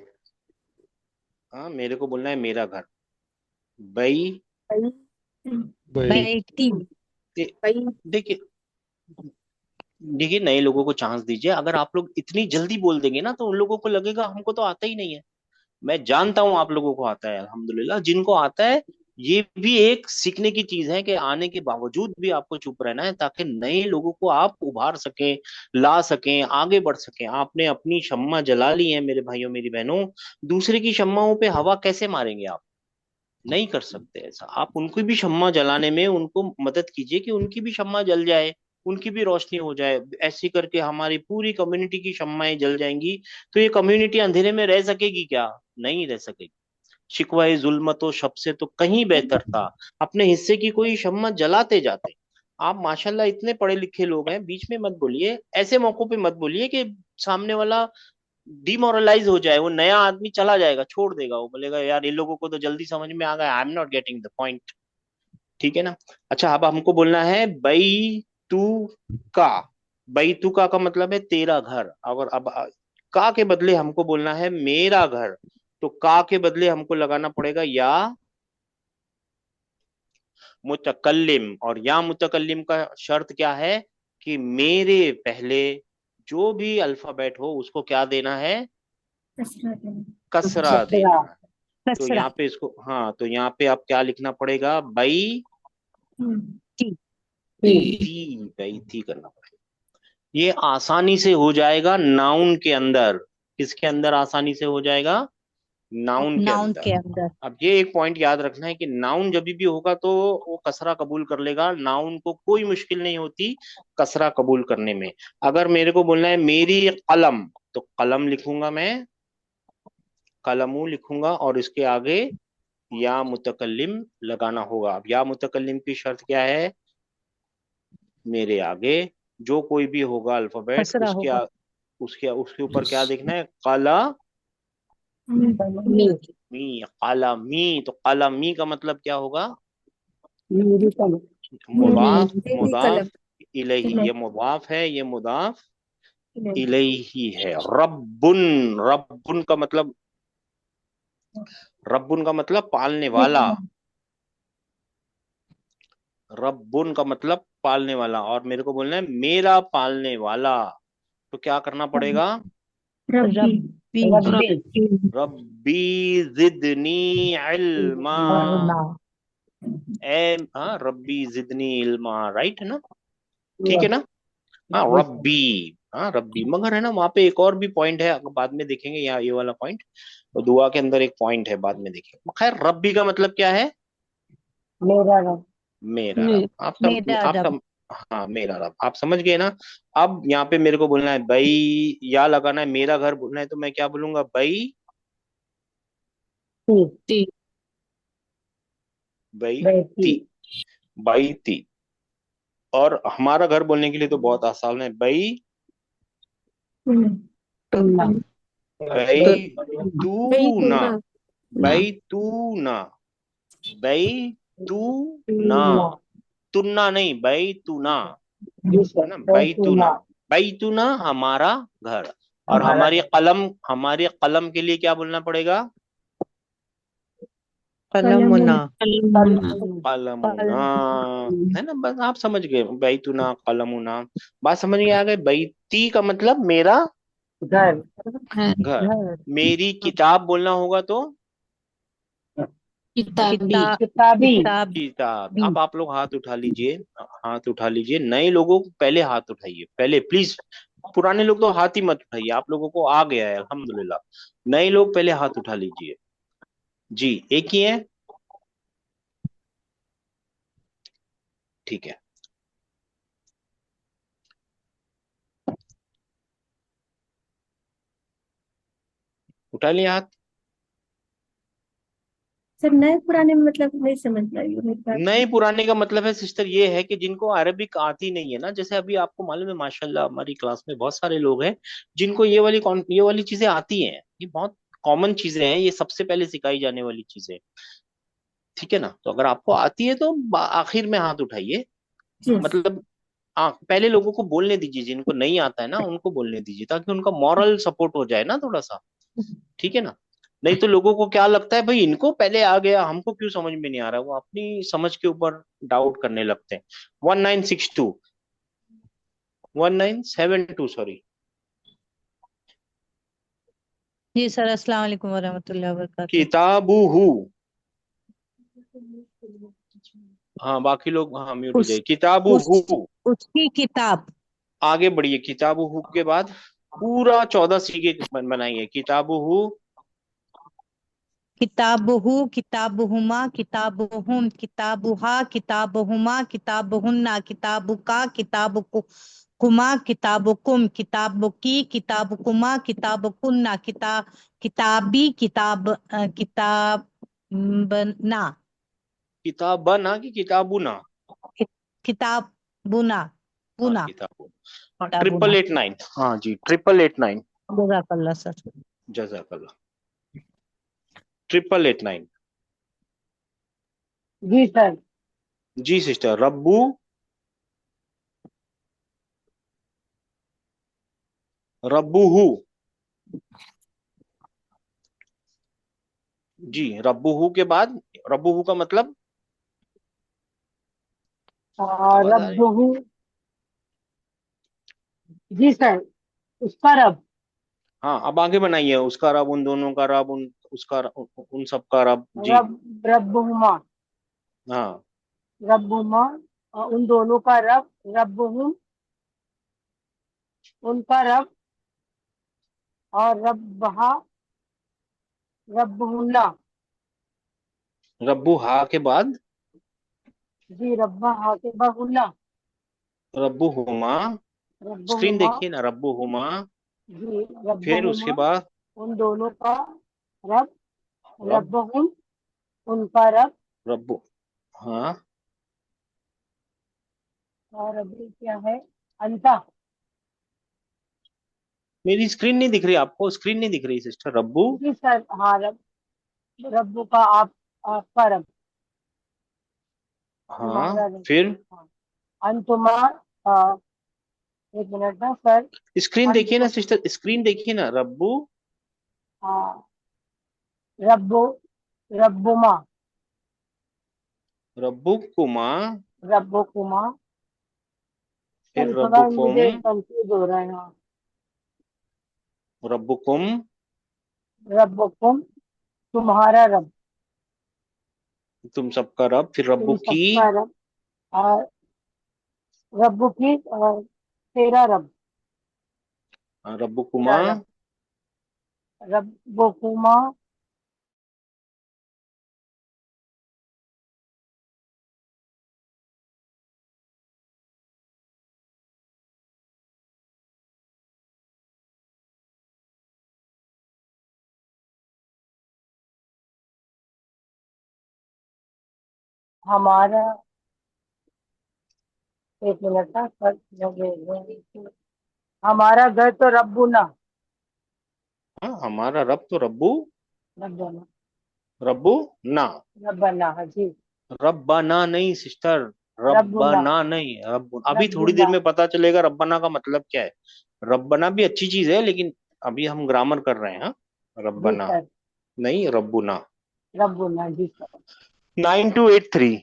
हाँ मेरे को बोलना है मेरा घर, भाई, भाई बेटी। भाई। देखिए, देखिए नए लोगों को चांस दीजिए, अगर आप लोग इतनी जल्दी बोल देंगे ना तो उन लोगों को लगेगा हमको तो आता ही नहीं है। मैं जानता हूं आप लोगों को आता है, अल्हम्दुलिल्लाह, जिनको आता है, ये भी एक सीखने की चीज है कि आने के बावजूद भी आपको चुप रहना है, ताकि नए लोगों को आप उभार सकें, ला सकें, आगे बढ़ सकें। आपने अपनी शम्मा जला ली है मेरे भाइयों मेरी बहनों, दूसरे की शम्माओं पे हवा कैसे मारेंगे आप, नहीं कर सकते ऐसा। आप उनको भी शम्मा जलाने में उनको मदद कीजिए कि उनकी भी शम्मा जल जाए, उनकी भी रोशनी हो जाए, ऐसे करके हमारी पूरी कम्युनिटी की शम्माएं जल जाएंगी। तो ये कम्युनिटी अंधेरे में रह सकेगी क्या? नहीं रह सकेगी। शिकवाए जुल्मत शब से तो कहीं बेहतर था अपने हिस्से की कोई शम्मा जलाते जाते। आप माशाल्लाह इतने पढ़े लिखे लोग हैं, बीच में मत बोलिए, ऐसे मौकों पे मत बोलिए कि सामने वाला डिमोरलाइज हो जाए, वो नया आदमी चला जाएगा, छोड़ देगा, वो बोलेगा यार इन लोगों को तो जल्दी समझ में आ गया, I am not getting the point. ठीक है ना? अच्छा, अब हमको बोलना है बई तू का। बई तू का मतलब है तेरा घर। अगर अब का के बदले हमको बोलना है मेरा घर, तो का के बदले हमको लगाना पड़ेगा या मुतकल्लिम। और या मुतकल्लिम का शर्त क्या है कि मेरे पहले जो भी अल्फाबेट हो उसको क्या देना है? कसरा देना है। तो कसरा। यहाँ पे इसको, हाँ, तो यहाँ पे आप क्या लिखना पड़ेगा? बई टी। थी, बई थी करना पड़ेगा। ये आसानी से हो जाएगा नाउन के अंदर। किसके अंदर आसानी से हो जाएगा? नाउन के नाउन अंदर। के अंदर। अब ये एक पॉइंट याद रखना है कि नाउन जब भी होगा तो वो कसरा कबूल कर लेगा। नाउन को कोई मुश्किल नहीं होती कसरा कबूल करने में। अगर मेरे को बोलना है मेरी कलम, तो कलम लिखूंगा मैं, कलमू लिखूंगा, और इसके आगे या मुतकल्लिम लगाना होगा। अब या मुतकल्लिम की शर्त क्या है? मेरे आगे जो कोई भी होगा अल्फाबेट, कसरा होगा। उसके उसके ऊपर क्या देखना है? काला मी। मी। काला मी, तो काला मी का मतलब क्या होगा? मेरी कलम। मुदाफ, मेरी कलम। मुदाफ इलैहि। ये मुदाफ है, ये मुदाफ इलैहि है। रब्बुन, रब्बुन का मतलब, रब्बुन का मतलब पालने वाला। रब्बुन का मतलब पालने वाला, और मेरे को बोलना है मेरा पालने वाला। तो क्या करना पड़ेगा? रब्बी। रब्बी। रब्बी जिदनी इल्मा। वरना। हाँ, रब्बी जिदनी इल्मा, राइट है ना? ठीक है ना? हाँ, रब्बी। हाँ, रब्बी। मगर है ना, वहां पे एक और भी पॉइंट है, अगर बाद में देखेंगे, यहाँ ये वाला पॉइंट, तो दुआ के अंदर एक पॉइंट है, बाद में देखेंगे। खैर, रब्बी का मतलब क्या है? मेरा रब। मेरा रब। मेरा रब। हाँ, मेरा रब, आप समझ गए ना? अब यहाँ पे मेरे को बोलना है भाई, या लगाना है, मेरा घर बोलना है, तो मैं क्या बोलूंगा? भाई, टी। भाई बेटी। ती, भाई ती। और हमारा घर बोलने के लिए तो बहुत आसान है, भाई, टुन्ना। भाई भाई तू तू ना, ना। भाई तू ना, भाई तू ना, तुन्ना नहीं, भाई तू ना, है ना? बैतूना, बैतूना हमारा घर। और हमारा हमारी कलम, हमारी कलम के लिए क्या बोलना पड़ेगा? कलमुना। कलमुना, है ना? बस आप समझ गए, बैतूना कलमुना। बात समझ में आ गई? बैती का मतलब मेरा घर। घर। घर। मेरी किताब बोलना होगा तो किताबी। किताबी। किताब। बी। अब आप लोग हाथ उठा लीजिए, हाथ उठा लीजिए। नए लोगों को पहले हाथ उठाइए, पहले प्लीज। पुराने लोग तो हाथ ही मत उठाइए, आप लोगों को आ गया है अल्हम्दुलिल्लाह। नए लोग पहले हाथ उठा लीजिए। जी, एक ही है? ठीक है, उठा लिया हाथ। सर नए पुराने में मतलब नहीं समझ पाई मेरी बात। नए पुराने का मतलब है सिस्टर, ये है कि जिनको अरबिक आती नहीं है ना, जैसे अभी आपको मालूम है माशाल्लाह हमारी क्लास में बहुत सारे लोग हैं जिनको ये वाली चीजें आती हैं। ये बहुत कॉमन चीजें हैं, ये सबसे पहले सिखाई जाने वाली चीजें। ठीक है ना? तो अगर आपको आती है तो आखिर में हाथ उठाइए। जी। मतलब पहले लोगों को बोलने दीजिए, जिनको नहीं आता है ना उनको बोलने दीजिए, ताकि उनका मॉरल सपोर्ट हो जाए ना थोड़ा सा। ठीक है ना? नहीं तो लोगों को क्या लगता है, भाई इनको पहले आ गया, हमको क्यों समझ में नहीं आ रहा, वो अपनी समझ के ऊपर डाउट करने लगते हैं। 1962, 1972, सॉरी। जी सर, अस्सलाम वालेकुम वरहमतुल्लाहि वबरकातुहू। किताबुहु। हाँ, बाकी लोग हाँ म्यूट हो उस जाए। किताबुहु। उसकी किताब। आगे बढ़िए, किताबुहु के बाद पूरा 14 सीखे बनाइए। किताबुहु किताबुहु, किताबुहुमा, किताबुहुम, किताबुहा, किताबुहुमा, किताबुहुन्ना, किताबुका, किताबुकुमा, किताबुकुम, किताबुकी, किताबुकुमा, किताबुकुन्ना, किताबी, किताबना, किताबना की किताबुना? किताबुना, हाँ बुना, किताबुना। हाँ, किताबुना। 8889। हाँ जी, 8889। जज़ाकल्लाह सर। जज़ाकल्लाह। 8889। जी सर। जी सिस्टर। रब्बू, रब्बूहू। जी, रब्बूहू के बाद, रब्बूहू का मतलब, आवाज आ रही है? रब्बहू। जी सर, उसका रब। हाँ, अब आगे बनाइए। उसका रब, उन दोनों का रब, उन उसका उन सब का रब। जी। रब्बहुमा। हाँ। रब्बहुमा, उन दोनों का रब। रब्बहुम, उनका रब। और रब्बहा, रब्बहुल्ला। रब्बू हा के बाद, जी, रब्बहा के बहुल्ला। रब्बू हुमा। स्क्रीन रब्बहुमा। देखिए ना, रब्बू हुमा। जी, फिर उसके रब्बहुमा, बाद उन दोनों का रब। रब, रब्बहुम, उनका रब। रब्बू। हाँ, और अभी क्या है? अंता। मेरी स्क्रीन नहीं दिख रही आपको? स्क्रीन नहीं दिख रही सिस्टर? रब्बू। जी सर, हाँ, रब्बु का आपका रब। हाँ, तुम्हारा रब। फिर हाँ। अंतुमा। अ, एक मिनट ना सर। स्क्रीन देखिए ना अंतु सिस्टर, स्क्रीन देखिए ना। रब्बू, हाँ, रब्बु, रब्बुमा। रब्बू कुमा, रब्बुकुमा। फिर सर थोड़ा रब्बुकुम, मुझे कंफ्यूज हो रहा है। हाँ। रब्बुकुम, रब्बुकुम, तुम्हारा रब। तुम सबका रब, फिर रब्बु तुम की, सबका रब। और रब्बु की, तेरा रब। रब्बुकुमा। तेरा रब। रब्बुकुमा। हमारा, एक मिनट ना सर, हमारा घर तो रब्बुना। हाँ, हमारा रब तो रब्बू, रब्बुना। रब्बू ना। रब्बना, हाँ जी। रब्बाना नहीं सिस्टर, रब्बुना। रब्बाना नहीं, रब। अभी थोड़ी देर रब्बुना। में पता चलेगा रब्बाना का मतलब क्या है। रब्बाना भी अच्छी चीज है, लेकिन अभी हम ग्रामर कर रहे हैं। हाँ, जी रब्बाना सर। नहीं, रब्बुना। रब्बुना, जी सर। 9283।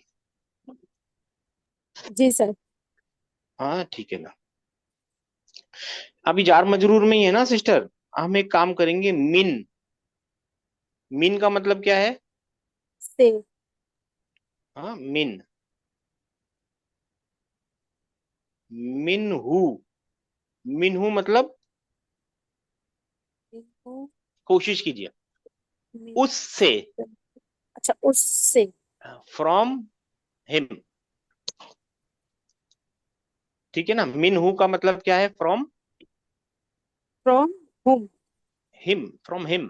जी सर। हाँ ठीक है ना। अभी जार मजरूर में ही है ना सिस्टर? हम एक काम करेंगे, मिन। मिन का मतलब क्या है? से। हाँ, मिन। मिन हु। मिन हु मतलब, कोशिश कीजिए। उससे। अच्छा, उससे। From him. ठीक है ना? मिन हु का मतलब क्या है? From from home. Him, from him.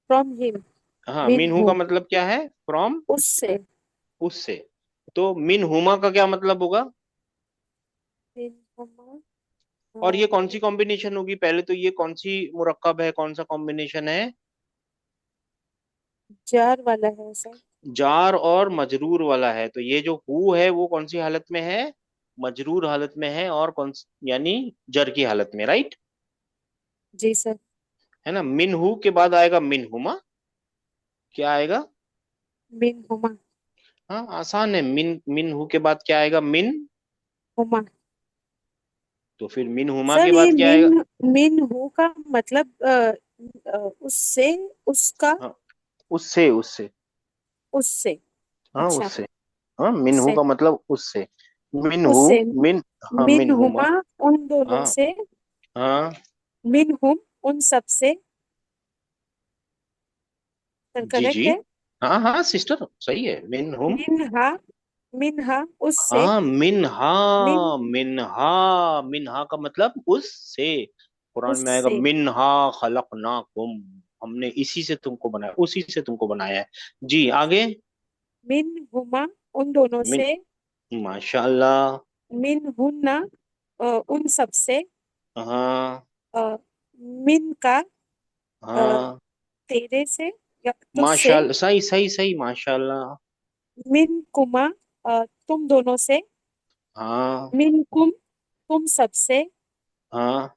From him. हाँ, मिन मिन हु का हूम। मतलब क्या है? फ्रॉम, उससे। उससे। तो मिन हुमा का क्या मतलब होगा? मिन हुमा। और ये कौन सी कॉम्बिनेशन होगी? पहले तो ये कौन सी मुरक्कब है, कौन सा कॉम्बिनेशन है? जार वाला है सर। जार और मजरूर वाला है। तो ये जो हु है वो कौन सी हालत में है? मजरूर हालत में है। और यानी जर की हालत में, राइट? जी सर। है ना? मिन हु के बाद आएगा मिन हुमा। क्या आएगा? मिन हुमा। हाँ, आसान है। मिन मिन हु के बाद क्या आएगा? मिन। हुमा। तो फिर मिन हुमा के सर ये बाद क्या आएगा? मिन हु का मतलब उससे, उसका। हाँ, उससे, उससे। उससे। हाँ, अच्छा। उससे। हाँ, मिन हु उससे। का मतलब उससे। मिन हु, उससे। मिन। हाँ, मिन मिन हुमा। हुमा, उन दोनों हाँ। से। हाँ। मिन हुम, उन सब से। सर जी करेक्ट जी। है। हाँ हाँ सिस्टर, सही है, मिन हुम। मिनहा, मिनहा उससे, हाँ मिनहा, मिन मिनहा, मिनहा का मतलब उससे। कुरान में आएगा उससे, मिनहा खलकनाकुम, हमने इसी से तुमको बनाया, उसी से तुमको बनाया है। जी आगे। मिन हुमा उन दोनों मिन, से, माशाल्लाह। मिन हुन्ना उन सब से, हाँ अ, मिन का अ, हाँ, तेरे से या तुझसे, माशाल्लाह, सही सही सही, माशाल्लाह। मिन कुमा तुम दोनों से, हाँ मिन कुम तुम सब से, हाँ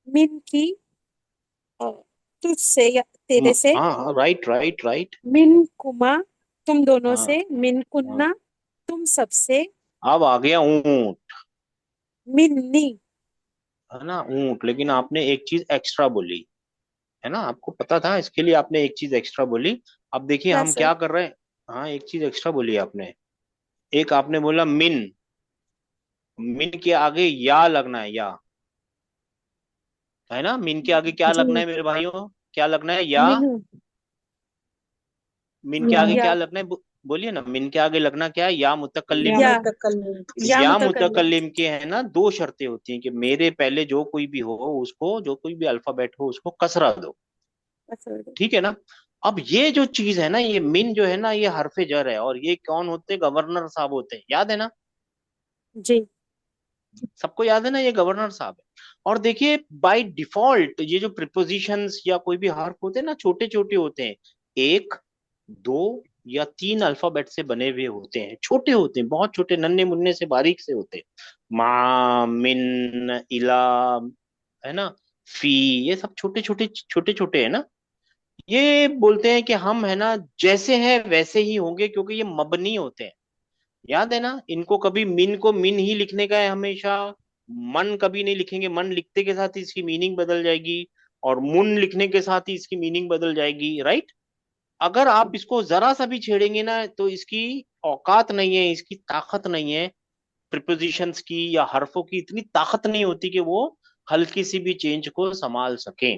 मिन की तुझसे या तेरे से, हाँ हाँ, राइट राइट राइट। मिन कुमा तुम दोनों हाँ से, मिन हाँ, कुन्ना तुम सब से, अब आ गया ऊंट, मिन्नी। है ना ऊंट, लेकिन आपने एक चीज एक्स्ट्रा बोली, है ना, आपको पता था, इसके लिए आपने एक चीज एक्स्ट्रा बोली। अब देखिए क्या हम सर? क्या कर रहे हैं। हाँ एक चीज एक्स्ट्रा बोली आपने, एक आपने बोला मिन, मिन के आगे या लगना है, या, है ना, मिन के आगे क्या लगना जी, है मेरे भाइयों, क्या लगना है, या। मिन, मिन के आगे या क्या लगना है, बोलिए ना, मिन के आगे लगना क्या है, या मुतकल्लिम या का। या मुतकल्लिम। या या मुतकल्लिम। मुतकल्लिम के है ना दो शर्तें होती हैं कि मेरे पहले जो कोई भी हो उसको, जो कोई भी अल्फाबेट हो उसको कसरा दो, अच्छा, ठीक है ना। अब ये जो चीज है ना, ये मिन जो है ना, ये हरफे जर है, और ये कौन होते हैं, गवर्नर साहब होते हैं, याद है ना, जी, सबको याद है ना, ये गवर्नर साहब है। और देखिए बाय डिफॉल्ट ये जो प्रिपोजिशंस या कोई भी हर्फ होते हैं ना, छोटे छोटे होते हैं, एक, दो या तीन अल्फाबेट से बने हुए होते हैं, छोटे होते हैं, बहुत छोटे, नन्हे मुन्ने से बारीक से होते हैं। मा, मिन, इला, है ना, फी, ये सब छोटे छोटे छोटे छोटे है ना। ये बोलते हैं कि हम है ना जैसे हैं वैसे ही होंगे, क्योंकि ये मबनी होते हैं, याद है ना, इनको कभी मिन को मिन ही लिखने का है हमेशा, मन कभी नहीं लिखेंगे, मन लिखते के साथ ही इसकी मीनिंग बदल जाएगी, और मुन लिखने के साथ ही इसकी मीनिंग बदल जाएगी, राइट। अगर आप इसको जरा सा भी छेड़ेंगे ना, तो इसकी औकात नहीं है, इसकी ताकत नहीं है, प्रिपोजिशंस की या हरफों की इतनी ताकत नहीं होती कि वो हल्की सी भी चेंज को संभाल सके।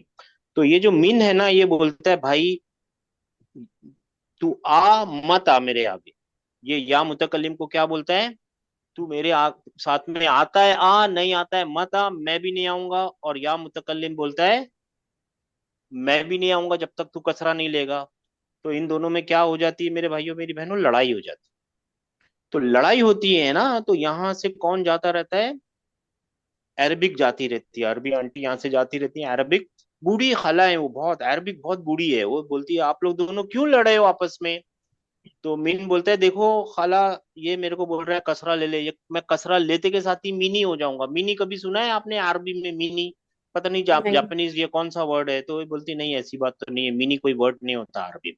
तो ये जो मिन है ना, ये बोलता है भाई तू आ मत आ मेरे आगे। ये या मुतकल्लिम को क्या बोलता है, तू मेरे साथ में आता है आ, नहीं आता है मत आ, मैं भी नहीं आऊंगा। और या मुतकल्लिम बोलता है मैं भी नहीं आऊंगा जब तक तू कसरा नहीं लेगा। तो इन दोनों में क्या हो जाती है मेरे भाइयों मेरी बहनों, लड़ाई हो जाती है। तो लड़ाई होती है ना, तो यहाँ से कौन जाता रहता है, अरबिक जाती रहती है, अरबी आंटी यहाँ से जाती रहती है, अरबिक बूढ़ी खला है, वो बहुत अरबिक बहुत बूढ़ी है, वो बोलती है आप लोग दोनों क्यों लड़ रहे हो आपस में। तो मीन बोलता है देखो खाला, ये मेरे को बोल रहा है कसरा ले ले, ये मैं कसरा लेते के साथ ही मिनी हो जाऊंगा। मिनी कभी सुना है आपने अरबी में, मिनी, पता नहीं नहीं, जापानीज ये कौन सा वर्ड है, तो ये बोलती नहीं ऐसी बात तो नहीं है, मिनी कोई वर्ड नहीं होता अरबी में।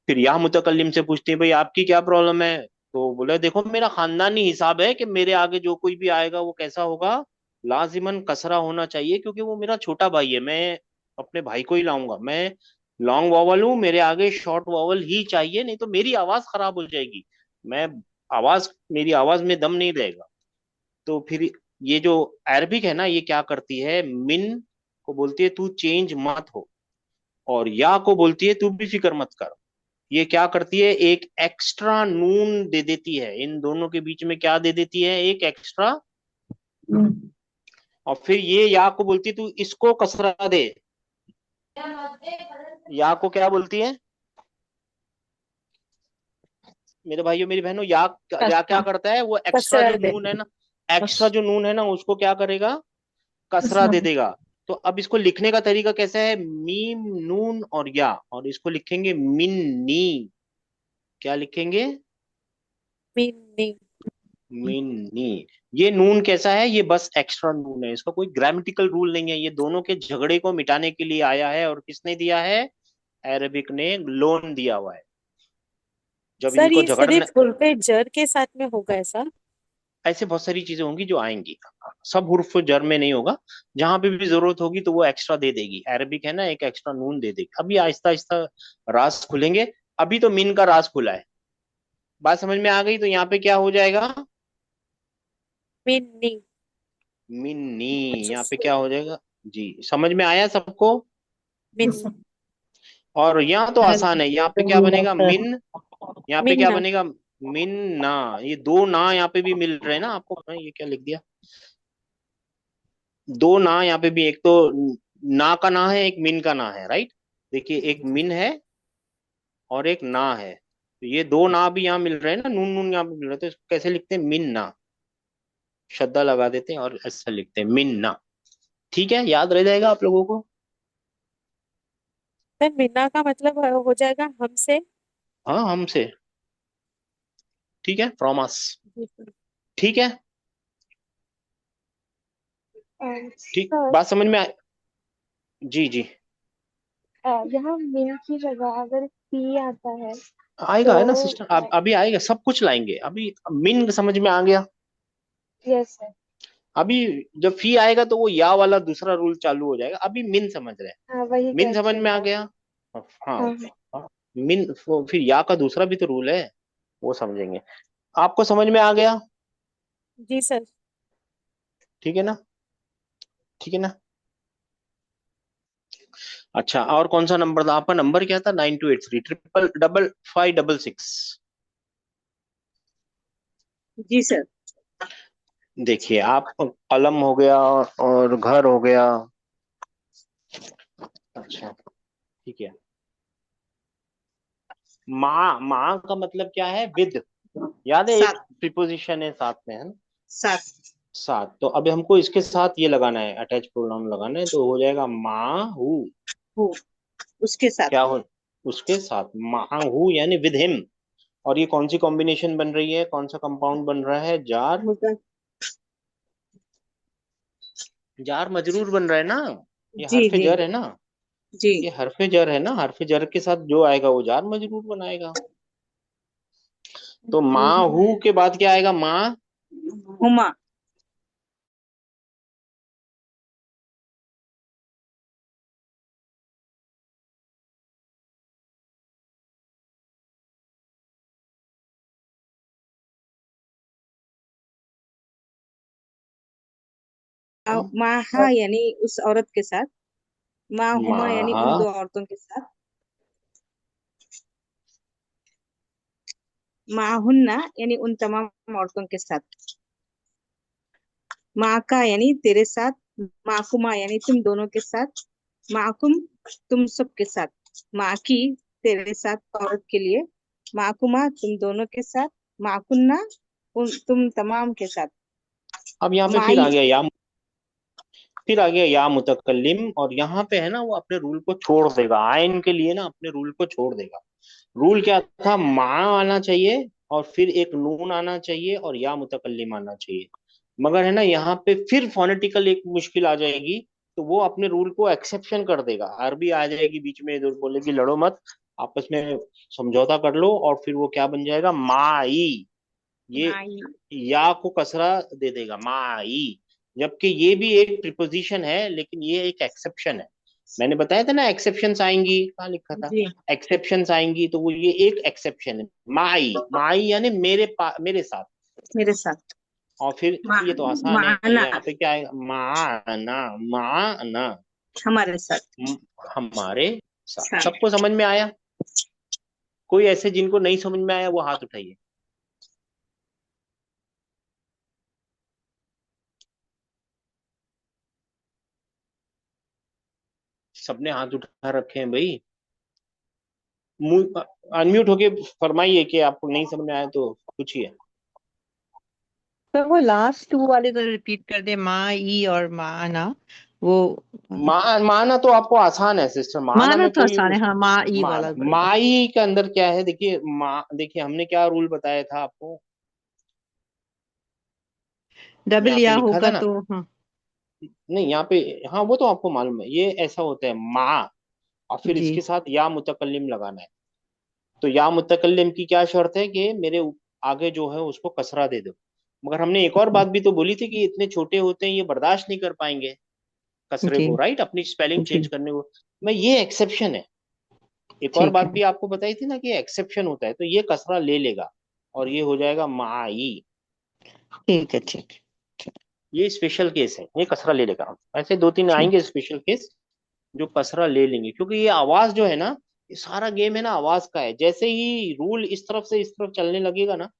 फिर यहाँ मुतकल्लिम से पूछते हैं भाई आपकी क्या प्रॉब्लम है। तो बोला देखो मेरा खानदानी हिसाब है कि मेरे आगे जो कोई भी आएगा वो कैसा होगा, लाजिमन कसरा होना चाहिए, क्योंकि वो मेरा छोटा भाई है, मैं अपने भाई को ही लाऊंगा, मैं लॉन्ग वॉवल हूँ, मेरे आगे शॉर्ट वॉवल ही चाहिए, नहीं तो मेरी आवाज खराब हो जाएगी, मैं आवाज, मेरी आवाज में दम नहीं रहेगा। तो फिर ये जो अरबिक है ना, ये क्या करती है, मिन को बोलती है तू चेंज मत हो, और या को बोलती है तू भी फिक्र मत कर। ये क्या करती है, एक एक्स्ट्रा नून दे देती है, इन दोनों के बीच में क्या दे देती है, एक एक्स्ट्रा। और फिर ये या को बोलती है तू इसको कसरा दे। या को क्या बोलती है मेरे भाइयों मेरी बहनों, या क्या कसरा। करता है, वो एक्स्ट्रा कसरा जो दे, नून है ना, कस एक्स्ट्रा जो नून है ना उसको क्या करेगा, कसरा कसरा। दे देगा। तो अब इसको लिखने का तरीका कैसा है, मीम नून और या, और इसको लिखेंगे मिन्नी, क्या लिखेंगे, मिन्नी। मिन्नी। ये नून कैसा है, ये बस एक्स्ट्रा नून है, इसका कोई ग्रामेटिकल रूल नहीं है, ये दोनों के झगड़े को मिटाने के लिए आया है, और किसने दिया है, अरबिक ने लोन दिया हुआ है, जब सर इनको ये झगड़ना। सिर्फ हुर्फे जर के साथ में होगा ऐसा? ऐसे बहुत सारी चीजें होंगी जो आएंगी, सब हुर्फ जर में नहीं होगा, जहां पे भी जरूरत होगी तो वो एक्स्ट्रा दे देगी, अरबिक है ना एक एक्स्ट्रा नून दे देगी। अभी आहिस्ता आहिस्ता राज खुलेंगे, अभी तो मीन का राज खुला है, बात समझ में आ गई, तो यहाँ पे क्या हो जाएगा, मिन्नी। मिन्नी, यहाँ पे क्या हो जाएगा, जी समझ में आया सबको। मिन्नी। और यहाँ तो आसान है, यहाँ पे क्या बनेगा सर मिन, यहाँ पे क्या मिन्ना। बनेगा मिन ना। ये दो ना यहाँ पे भी मिल रहे हैं ना आपको, ये क्या लिख दिया, दो ना यहाँ पे भी, एक तो ना का ना है, एक मिन का ना है, राइट। देखिए एक मिन है और एक ना है, तो ये दो ना भी यहाँ मिल रहे हैं ना, नून नून यहाँ पे मिल रहे हैं, तो इसको कैसे लिखते हैं, मिन ना, श्रद्धा लगा देते हैं और ऐसा लिखते हैं मिन ना। ठीक है, याद रह जाएगा आप लोगों को। सर मिन्ना का मतलब हो जाएगा हमसे। हाँ हमसे, ठीक है, फ्रॉम अस, जी सर। ठीक है। ठीक, सर बात समझ में आ, जी जी। यहाँ मिन की जगह अगर पी आता है आएगा, है ना तो सिस्टर, अब अभी आएगा, सब कुछ लाएंगे अभी। मिन समझ में आ गया। Yes sir. अभी जब फी आएगा तो वो या वाला दूसरा रूल चालू हो जाएगा, अभी मिन समझ रहे हैं। हाँ वही मिन समझ क्वेश्चन में आ था। गया। हाँ हाँ हाँ, मिन फिर या का दूसरा भी तो रूल है, वो समझेंगे। आपको समझ में आ गया, जी सर। ठीक है ना, ठीक है ना। अच्छा, और कौन सा नंबर था आपका, नंबर क्या था, 9283 555 6। जी सर। देखिए आप, कलम हो गया और घर हो गया, अच्छा ठीक है। माँ, माँ का मतलब क्या है, विद, याद है एक सात प्रीपोजिशन है साथ में, है ना, सात साथ। तो अभी हमको इसके साथ ये लगाना है, अटैच प्रोनाउन लगाना है, तो हो जाएगा माँ हु। हो उसके साथ क्या हो, उसके साथ, माँ हु यानी विद हिम। और ये कौन सी कॉम्बिनेशन बन रही है, कौन सा कंपाउंड बन रहा है, जार, होगा। जार मजरूर बन रहा है ना, ये जी हरफे जी जर है ना, जी। ये हरफे जर है ना, हरफे जर के साथ जो आएगा वो जार मजरूर बनाएगा। तो माँ हु के बाद क्या आएगा, माँ, हुमा माहा यानी उस औरत के साथ। माँ हुमा यानी माँ, उन दो औरतों के साथ। माँ हुन्ना यानी उन तमाम औरतों के साथ। माँ का यानी तेरे साथ। माकुमा यानी तुम दोनों के साथ। माकुम तुम सब के साथ। माँ की तेरे साथ औरत के लिए। माकुमा तुम दोनों के साथ। माकुन्ना तुम तमाम के साथ। अब यहाँ पे फिर माई आ गया या, फिर आ गया या मुतकल्लिम, और यहाँ पे है ना वो अपने रूल को छोड़ देगा, आयन के लिए ना अपने रूल को छोड़ देगा। रूल क्या था, माँ आना चाहिए और फिर एक नून आना चाहिए और या मुतकल्लिम आना चाहिए। मगर है ना यहाँ पे फिर फोनेटिकल एक मुश्किल आ जाएगी, तो वो अपने रूल को एक्सेप्शन कर देगा, अरबी आ जाएगी बीच में, इधर बोलेगी लड़ो मत, आपस में समझौता कर लो, और फिर वो क्या बन जाएगा, माई, ये माई या को कसरा दे देगा, माई। जबकि ये भी एक प्रिपोजिशन है, लेकिन ये एक एक्सेप्शन है। मैंने बताया था ना एक्सेप्शंस आएंगी, कहाँ लिखा था, जी एक्सेप्शंस आएंगी, तो वो ये एक एक्सेप्शन है। माई, माई यानी मेरे साथ। मेरे साथ। और फिर मा, ये तो आसान है, माना यहाँ पे क्या आएगा, माना, माना, हमारे साथ। हम- हमारे साथ। साथ सबको समझ में आया, कोई ऐसे जिनको नहीं समझ में आया वो हाथ उठाइए। सबने हाथ उठा रखे हैं भाई, अनम्यूट होके फरमाइए कि आपको नहीं समझ में आया तो पूछिए। सर वो लास्ट टू वाले तो रिपीट कर दे, माँ ई और माँ ना, वो माना तो आपको आसान है सिस्टर, माना माना में तो कोई आसान है, हाँ माँ ई वाला माना, बराबर। माई के अंदर क्या है, देखिए माँ, देखिए हमने क्या रूल बताया था आपको, डबल यहाँ पे या लिखा था होगा ना, तो हाँ। नहीं यहाँ पे, हाँ वो तो आपको मालूम है, ये ऐसा होता है माँ, और फिर जी इसके साथ या मुतकल्लिम लगाना है। तो या मुतकल्लिम की क्या शर्त है कि मेरे आगे जो है उसको कसरा दे दो। मगर हमने एक और बात भी तो बोली थी कि इतने छोटे होते हैं, ये बर्दाश्त नहीं कर पाएंगे कसरे जी को, राइट, अपनी स्पेलिंग चेंज जी करने को। मैं ये एक्सेप्शन है, एक और ठीक बात है। भी आपको बताई थी ना कि एक्सेप्शन होता है, तो ये कसरा ले लेगा और ये हो जाएगा माई। ठीक है ठीक ये स्पेशल केस है, ये कसरा ले लेगा, ऐसे दो तीन ठीक। आएंगे स्पेशल केस जो कसरा ले लेंगे, क्योंकि ये आवाज जो है ना, ये सारा गेम है ना आवाज का है। जैसे ही रूल इस तरफ से इस तरफ चलने लगेगा ना,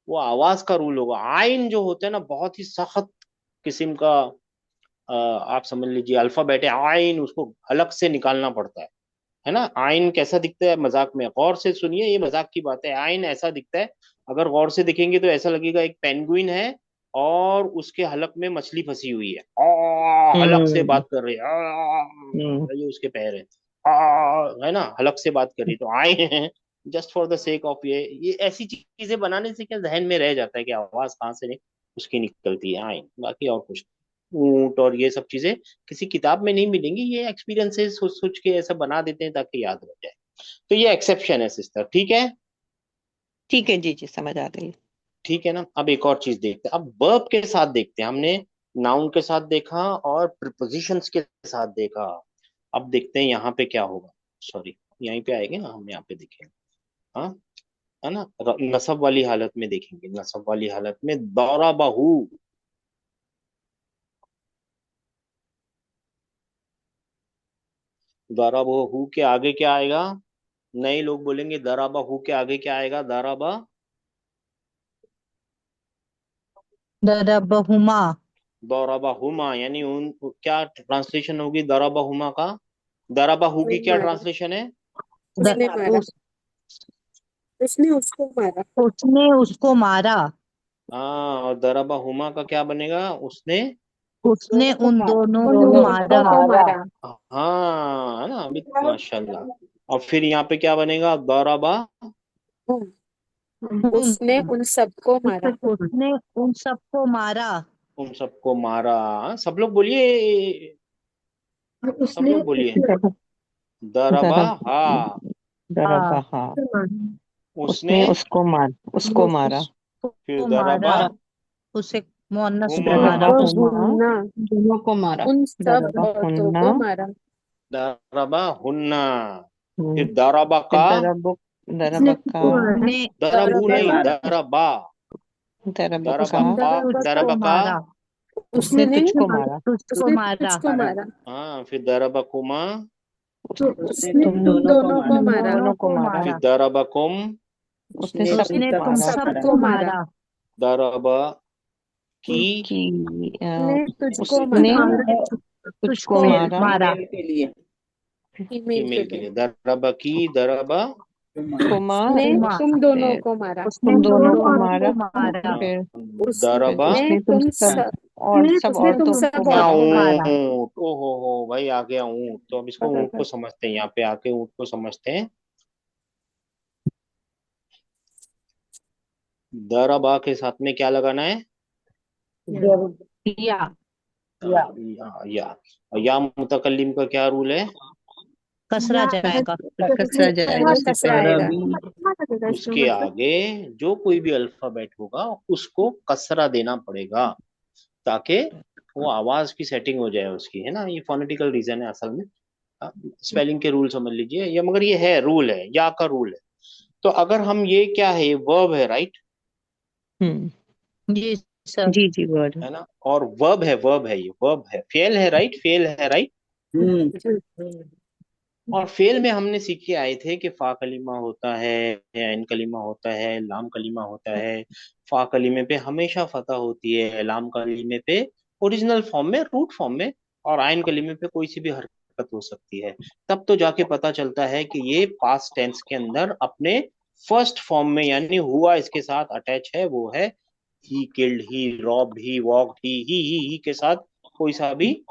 वो आवाज का रूल होगा। आइन जो होता है ना, बहुत ही सख्त किस्म का, आप समझ लीजिए अल्फाबेट है आइन, उसको अलग से निकालना पड़ता है ना। आइन कैसा दिखता है मजाक में, गौर से सुनिए, ये मजाक की बात है। आइन ऐसा दिखता है, अगर गौर से देखेंगे तो ऐसा लगेगा एक पेंगुइन है और उसके हलक में मछली फंसी हुई है, हलक से हम्म। बात कर रही है, हम्म। ये उसके पैर है, है ना, हलक से बात कर रही है। तो आए हैं just for the sake of, ये ऐसी चीजें बनाने से क्या जहन में रह जाता है कि आवाज कहाँ से उसकी निकलती है, आए, बाकी और कुछ। ऊंट और ये सब चीजें किसी किताब में नहीं मिलेंगी, ये एक्सपीरियंसेस सोच सोच के ऐसा बना देते हैं ताकि याद रह जाए। तो ये एक्सेप्शन है सिस्टर, ठीक है। ठीक है जी, जी समझ आ गई। ठीक है ना। अब एक और चीज देखते हैं, अब वर्ब के साथ देखते हैं। हमने नाउन के साथ देखा और प्रीपोजिशंस के साथ देखा। अब देखते हैं यहाँ पे क्या होगा। सॉरी, यहीं पे आएंगे ना हम, यहाँ पे देखेंगे। हाँ, है ना, नसब वाली हालत में देखेंगे। नसब वाली हालत में दौरा बहू, दौरा बहू के आगे क्या आएगा? नए लोग बोलेंगे दरा बहू के आगे क्या आएगा? दरा बा, दरबहुमा। दौरा बहुमा, यानी उन क्या ट्रांसलेशन होगी दरा बहुमा का? दरा बहू की क्या मारा, ट्रांसलेशन है? उसने मारा, उस, उसने उसको मारा, उसने उसको मारा। हाँ, और दरा बहुमा का क्या बनेगा? उसने, उसने उन दोनों उन को दोनों मारा। को मारा, हाँ, है ना, अभी माशाल्लाह। और फिर यहाँ पे क्या बनेगा? दौराबा, उसने उन सबको मारा, उसने उन सबको मारा। उन सबको मारा। हाँ, सब लोग बोलिए, सब उसने लोग बोलिए। उसने दरबा, दरब हा, दरबहा। उसने, उसने उसको मारा। फिर को दरबा, मारा। उसे मुअन्नस हुमा, में मारा, हुमा। हुन्ना, दोनों को मारा। उन सब दरबा औरतों हुन्ना। को मारा, दरबा हुन्ना। हम्म। फिर दरबा फिर का, दरबका। उसने दरबू दरबा नहीं, का, दरबा, दरबका। दरबा का, तुझको दरबा का। मारा। उसने उसने तुझको मारा। तुझको उसने मारा। तुझको मारा, हाँ, फिर दरबा कुमा, उसने उसने तुम तुम दोनों को दोनों को मारा। मारा, दोनों को फिर मारा। दरबा कुम, उसने उसने तुम तुम सबको सबको मारा, मारा। दरबा की, कि उसने तुझको उसने मारा, तुझको मारा। फीमेल के लिए फीमेल के फीमेल के लिए, लिए दरबा की, दरबा, कुमा। उसने तुम दोनों फिर को मारा, उसने तुम दोनों को मारा। हाँ, फिर फिर दरबा, उसने तुम तुम सब सब और सब उसने तुम औरतों को सब क्या औरतों को मारा। ऊंट, ओ हो भाई, आ गया ऊंट। तो अब इसको ऊंट को समझते हैं, यहाँ पे आके ऊंट को समझते हैं। दरबा के साथ में क्या लगाना है? या या मुतकल्लिम का क्या रूल है? कसरा जाएगा। फिर कसरा पहले जाएगा। कसरा आएगा, उसके आगे जो कोई भी अल्फाबेट होगा उसको कसरा देना पड़ेगा, ताकि वो आवाज की सेटिंग हो जाए उसकी, है ना। ये फोनेटिकल रीजन है असल में। स्पेलिंग के रूल समझ लीजिए, या मगर ये है रूल है, या का रूल है। तो अगर हम, ये क्या है? ये वर्ब है, राइट, जी सर। जी जी वर्ड। है ना। और वर्ब है, वर्ब है, ये वर्ब है, फेल है, राइट, फेल है, राइट। और फेल में हमने सीख के आए थे कि फा कलीमा होता है, ऐन कलीमा होता है, लाम कलीमा होता है। फा कलीमे पे हमेशा फतह होती है, लाम कलीमे पे ओरिजिनल फॉर्म में, रूट फॉर्म में, और आयन कलीमे पे कोई सी भी हरकत हो सकती है। तब तो जाके पता चलता है कि ये पास्ट टेंस के अंदर अपने फर्स्ट फॉर्म में, यानी हुआ इसके साथ अटैच है, वो है he killed, he robbed, he walked, he के साथ कोई सा भी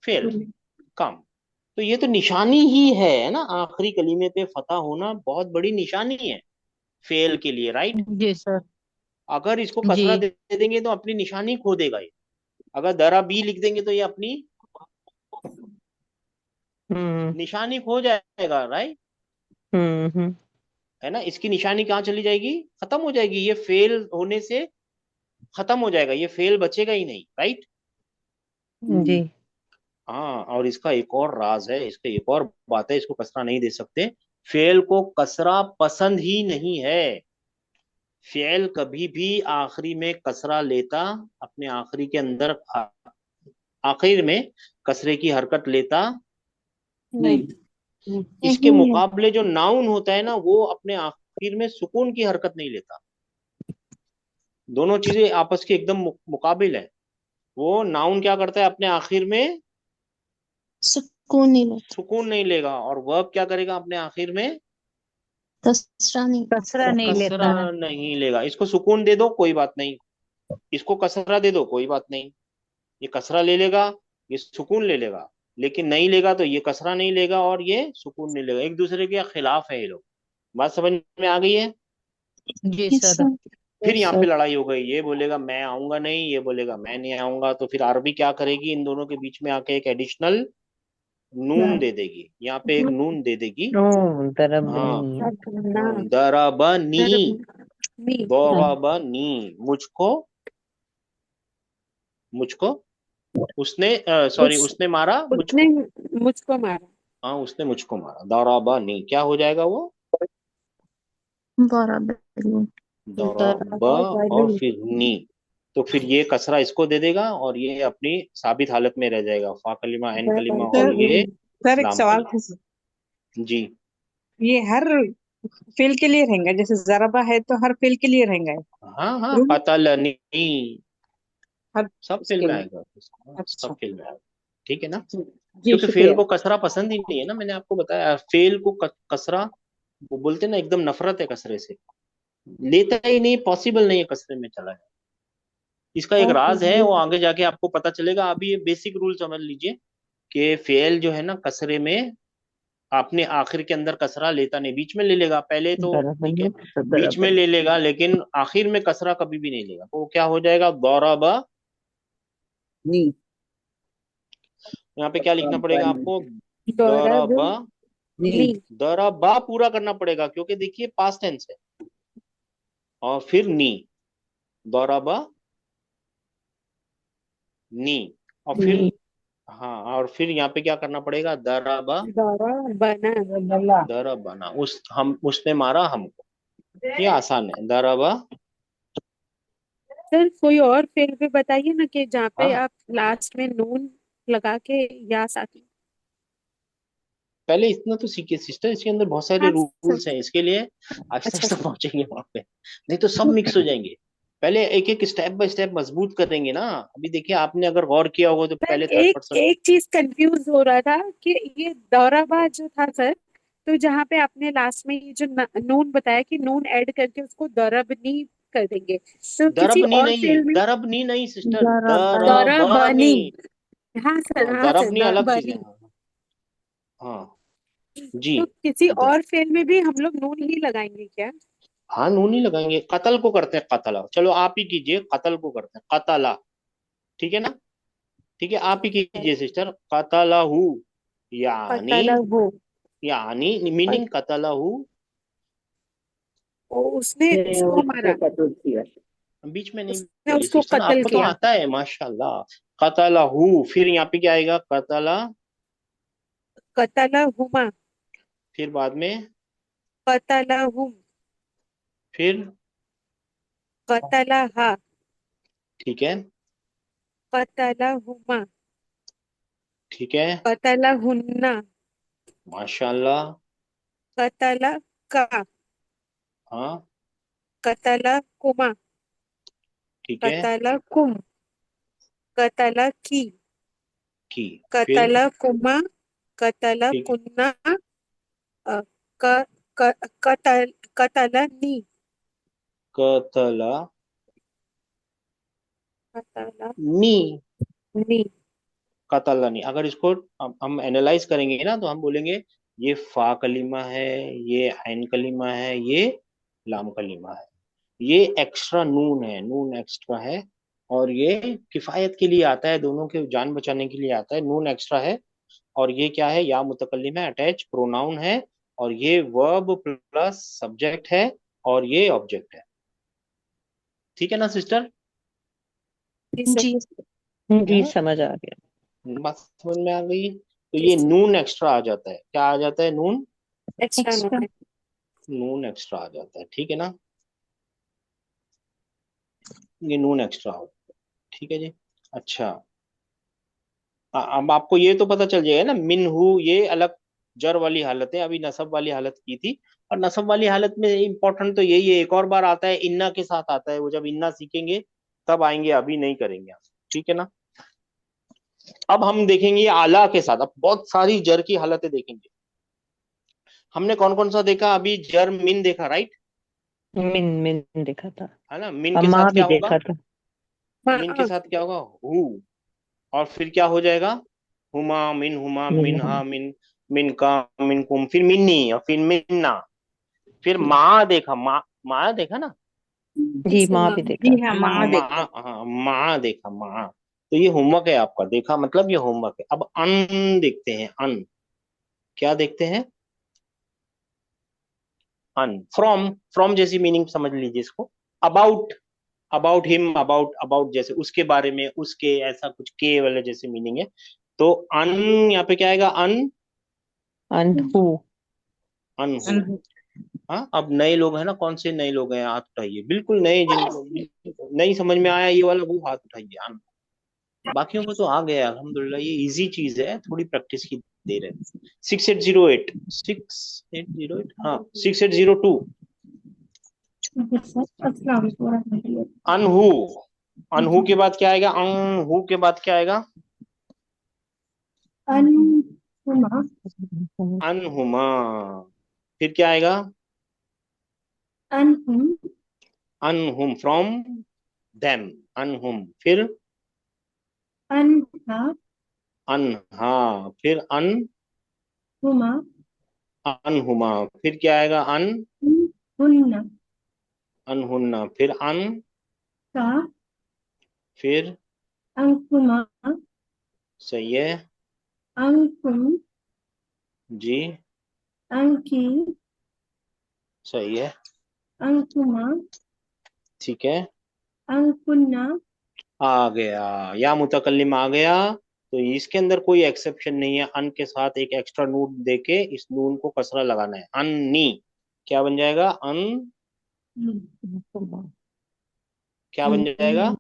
फेल काम। तो ये तो निशानी ही है ना, आखिरी कलीमे पे फतह होना बहुत बड़ी निशानी है फेल के लिए, राइट। जी सर। अगर इसको जी। कसरा दे देंगे तो अपनी निशानी खो देगा ये। अगर दरा बी लिख देंगे तो ये अपनी हम्म। निशानी खो जाएगा, राइट, हम्म। है ना। इसकी निशानी कहाँ चली जाएगी? खत्म हो जाएगी, ये फेल होने से खत्म हो जाएगा, ये फेल बचेगा ही नहीं, राइट। जी। हाँ, और इसका एक और राज है, इसका एक और बात है, इसको कसरा नहीं दे सकते। फेल को कसरा पसंद ही नहीं है। फेल कभी भी आखिरी में कसरा लेता, अपने आखिरी के अंदर आखिर में कसरे की हरकत लेता नहीं, इसके नहीं है। मुकाबले जो नाउन होता है ना, वो अपने आखिर में सुकून की हरकत नहीं लेता। दोनों चीजें आपस के एकदम मुकाबिल है। वो नाउन क्या करता है, अपने आखिर में सुकून नहीं लेता, सुकून नहीं लेगा, और वर्ब क्या करेगा, अपने आखिर में कसरा नहीं कसरा लेता। नहीं कसरा लेता है। नहीं लेगा। इसको सुकून दे दो कोई बात नहीं, इसको कसरा दे दो कोई बात नहीं। ये कसरा ले लेगा, ये सुकून ले लेगा। लेकिन नहीं लेगा तो ये कसरा नहीं लेगा और ये सुकून नहीं लेगा। एक दूसरे के खिलाफ है ये लोग। बात समझ में आ गई है? जी यस सर। सर। फिर यस यहाँ पे सर। लड़ाई हो गई, ये बोलेगा मैं आऊंगा नहीं, ये बोलेगा मैं नहीं आऊंगा। तो फिर अरबी क्या करेगी, इन दोनों के बीच में आके एक एडिशनल नून दे देगी, यहाँ पे एक नून दे देगी। ओ दरबनी। हाँ, ना दरबनी, दरबनी दरबनी, मुझको, मुझको, उसने सॉरी, उस उसने मारा उसने मुझको। मुझको मारा। हाँ, उसने मुझको मारा। दरबनी क्या हो जाएगा वो, बराबर। दरब और फिर नी। तो फिर ये कसरा इसको दे देगा और ये अपनी साबित हालत में रह जाएगा, फा कलिमा, ऐन कलिमा और सर ये सर एक लाम सवाल था कलिमा। सर। जी। ये हर फेल के लिए रहेगा, जैसे जराबा है तो हर फेल के लिए रहेगा हाँ हाँ, रूल, कतलनी, हर सब फेल उसके में लिए। आएगा, सब अच्छा फेल में आएगा। ठीक है ना? जी क्योंकि फेल शुक्रिया। को कसरा पसंद ही नहीं है ना, मैंने आपको बताया। फेल को कसरा, वो बोलते हैं ना, एकदम नफरत है कसरे से, लेता ही नहीं, पॉसिबल नहीं है कसरे में चला जाए। इसका एक ओके राज है, वो आगे जाके आपको पता चलेगा। अभी ये बेसिक रूल समझ लीजिए कि फेल जो है ना, कसरे में आपने आखिर के अंदर कसरा लेता नहीं, बीच में ले लेगा पहले तो, ठीक है, दरबनी तो बीच में दरबनी। ले लेगा, लेकिन आखिर में कसरा कभी भी नहीं लेगा। तो वो क्या हो जाएगा, दौराबा। नी। यहाँ पे क्या लिखना पड़ेगा आपको, दौराब दौराबा। नी। नी। दौराबा पूरा करना पड़ेगा, क्योंकि देखिए पास्ट टेंस है। और फिर नी, दौराबा नी, और फिर, नी। हाँ, और फिर यहाँ पे क्या करना पड़ेगा, दराबा, दौरा बना। बल्ला। दराबना, उसने मारा हमको। ये आसान है, दराबा। सर कोई और फेल भी बताइए ना, कि जहाँ पे हाँ, आप लास्ट में नून लगा के या साथ में। पहले इतना तो सीखिए सिस्टर, इसके अंदर बहुत सारे हाँ सर। रूल्स हैं इसके लिए। आहिस्ता अच्छा आहिस्ता सर। पहुंचेंगे वहां पे, नहीं तो सब मिक्स हो जाएंगे। पहले एक एक स्टेप बाय स्टेप मजबूत करेंगे ना। अभी देखिए, आपने अगर गौर किया होगा तो सर पहले थर्ड एक पर्सन। एक चीज कंफ्यूज हो रहा था कि ये दौराबाज जो था सर, तो जहाँ पे आपने लास्ट में ये जो नून बताया कि नून ऐड करके उसको दौराबनी कर देंगे, तो किसी दरबनी और नहीं, फेल में दरबनी नहीं सिस्टर, बराबर। दौराबनी। दरबनी। हाँ सर, हाँ, हाँ सर, दरबनी अलग चीज है। दौराबनी। हाँ हाँ, जी। तो किसी द, और फेल में भी हम लोग नून ही लगाएंगे क्या? हाँ, नून ही लगाएंगे। कत्ल को करते हैं कतला, चलो आप ही कीजिए, कत्ल को करते हैं कतला। ठीक है ना? ठीक है, आप ही कीजिए सिस्टर, कतलहू, यानी, कतला वो। यानी मीनिंग कतलहू। उसने उसको उसको मारा। कत्ल किया। बीच में नहीं उसने बोली उसको सिस्टर, कत्ल आपको तो किया। आता है माशाल्लाह। कतलहू, फिर यहाँ पे क्या आएगा, कतला, कतला हुमा। फिर बाद में, कतला हुम। फिर, कतला हा। ठीक है, कतला हुमा। ठीक है, कतला हुन्ना। माशाल्लाह। कतला का। हाँ, कतला कुमा। ठीक है, कतला कुम। कतला की। की, फिर, कतला कुमा। कतला ठीक, कुन्ना। अ, क, क, कतल कतला नी। कतला कतला नी, नी। कतला नी। अगर इसको हम एनालाइज करेंगे ना, तो हम बोलेंगे ये फा कलीमा है, ये ऐन कलीमा है, ये लाम कलीमा है। ये एक्स्ट्रा नून है, नून एक्स्ट्रा है। और ये किफायत के लिए आता है, दोनों के जान बचाने के लिए आता है, नून एक्स्ट्रा है। और ये क्या है, या मुतकल्लिम है, अटैच प्रोनाउन है। और ये वर्ब प्लस सब्जेक्ट है, और ये ऑब्जेक्ट है। ठीक है ना सिस्टर? जी सर। जी। जी हाँ, समझ आ गया। बात समझ में आ गई? तो जी ये सर। नून एक्स्ट्रा आ जाता है, क्या आ जाता है, नून, एक्स्ट्रा एक्स्ट्रा। नोट है। नून एक्स्ट्रा आ जाता है। ठीक है ना? ये नून एक्स्ट्रा हो, ठीक है जी। अच्छा, अब आपको ये तो पता चल जाएगा ना, मिनहू ये अलग जर वाली हालत है, अभी नसब वाली हालत की थी। और नसब वाली हालत में इंपॉर्टेंट तो यही है, एक और बार आता है इन्ना के साथ आता है, वो जब इन्ना सीखेंगे तब आएंगे, अभी नहीं करेंगे आप। ठीक है ना। अब हम देखेंगे आला के साथ, अब बहुत सारी जर की हालतें देखेंगे। हमने कौन कौन सा देखा अभी, जर मिन देखा, राइट, मिन मिन देखा था, है ना। मिन और के माँ साथ भी क्या होगा, देखा था। मिन के साथ क्या होगा, हु। और फिर क्या हो जाएगा, हुमा मिन मिनहा मिन, मिन का, मिनकुम, फिर मिन्नी, और फिर मिन्ना। फिर माँ देखा, माँ देखा ना, जी, माँ भी देखा। जी हाँ, माँ देखा। माँ, हाँ माँ देखा, माँ। तो ये होमवर्क है आपका, देखा मतलब ये होमवर्क है। अब अन देखते हैं, अन क्या देखते हैं, अन, फ्रॉम, फ्रॉम जैसी मीनिंग समझ लीजिए इसको। About, about him, about, about जैसे उसके बारे में, उसके, ऐसा कुछ के वाले जैसे मीनिंग है। तो अन, यहाँ पे क्या आएगा, अन, अनहु। अनहु। हाँ, अब नए लोग हैं ना, कौन से नए लोग हैं, हाथ उठाइए, बिल्कुल नए, जिनको नहीं समझ में आया ये वाला, वो हाथ उठाइए, अन। बाकियों को तो आ गया अल्हम्दुलिल्लाह, ये इजी चीज है, थोड़ी प्रैक्टिस की देर है। 6808, 6808, हाँ 6802, अनहु। अनहु के बाद क्या आएगा, अनहु के बाद क्या आएगा, अनहुमा। फिर क्या आएगा, अनहुम, फ्रॉम देम, अनहुम। फिर अनहा, फिर अनहुमा। फिर क्या आएगा, अनहुन्ना। फिर फिर सही है जी, सही है, ठीक है, आ गया, या मुतकल्लिम आ गया। तो इसके अंदर कोई एक्सेप्शन नहीं है, अन के साथ एक एक्स्ट्रा नून देके इस नून को कसरा लगाना है, अन्नी। क्या बन जाएगा, क्या बन जाएगा,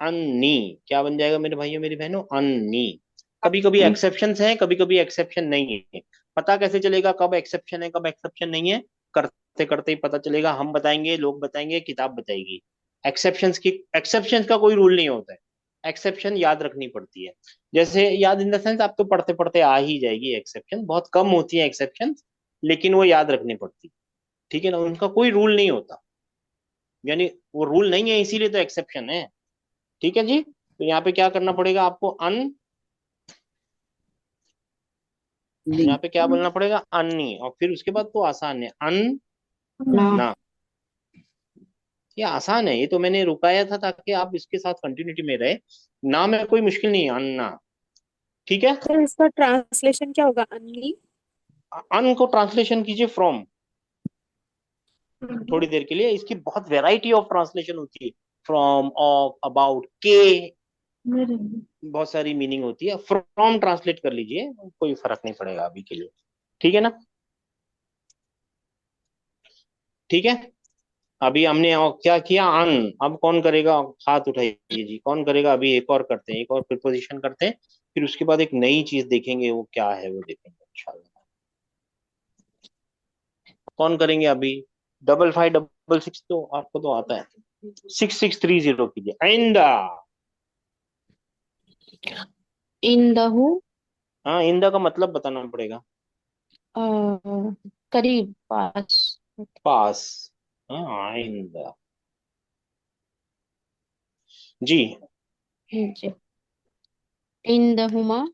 अन्नी। क्या बन जाएगा मेरे भाइयों मेरी बहनों, अन्नी। कभी कभी एक्सेप्शंस हैं, कभी कभी एक्सेप्शन नहीं है। पता कैसे चलेगा कब एक्सेप्शन है कब एक्सेप्शन नहीं है, करते करते ही पता चलेगा। हम बताएंगे, लोग बताएंगे, किताब बताएगी। एक्सेप्शंस का कोई रूल नहीं होता है, एक्सेप्शन याद रखनी पड़ती है। जैसे याद इन द सेंस, आप तो पढ़ते पढ़ते आ ही जाएगी, एक्सेप्शन बहुत कम होती है एक्सेप्शन, लेकिन वो याद रखनी पड़ती है। ठीक है ना, उनका कोई रूल नहीं होता, यानी वो रूल नहीं है इसीलिए तो एक्सेप्शन है। ठीक है जी, तो यहाँ पे क्या करना पड़ेगा आपको, नी, यहाँ पे क्या बोलना पड़ेगा, अन्नी। और फिर उसके बाद तो आसान है, ना ना। ये आसान है, ये तो मैंने रुकाया था ताकि आप इसके साथ कंटिन्यूटी में रहे। ना में कोई मुश्किल नहीं है, अन्ना। ठीक है, सर इसका ट्रांसलेशन क्या होगा, अन्नी? अन को ट्रांसलेशन कीजिए फ्रॉम, थोड़ी देर के लिए। इसकी बहुत वेराइटी ऑफ ट्रांसलेशन होती है, फ्रॉम, ऑफ, अबाउट, के, बहुत सारी मीनिंग होती है। फ्रॉम ट्रांसलेट कर लीजिए, कोई फर्क नहीं पड़ेगा अभी के लिए। ठीक है ना, ठीक है। अभी हमने और क्या किया, अन। अब कौन करेगा, हाथ उठाइए जी, कौन करेगा। अभी एक और करते हैं, एक और प्रिपोजिशन करते हैं, फिर उसके बाद एक नई चीज देखेंगे, वो क्या है वो देखेंगे इंशाल्लाह। कौन करेंगे अभी, 5556 तो आपको तो आता है, 6630 कीजिए, आइंदा। इंदहु हाँ, इंदा का मतलब बताना पड़ेगा, करीब, पास। पास। हाँ, आइंदा जी। जी। इंदहुमा,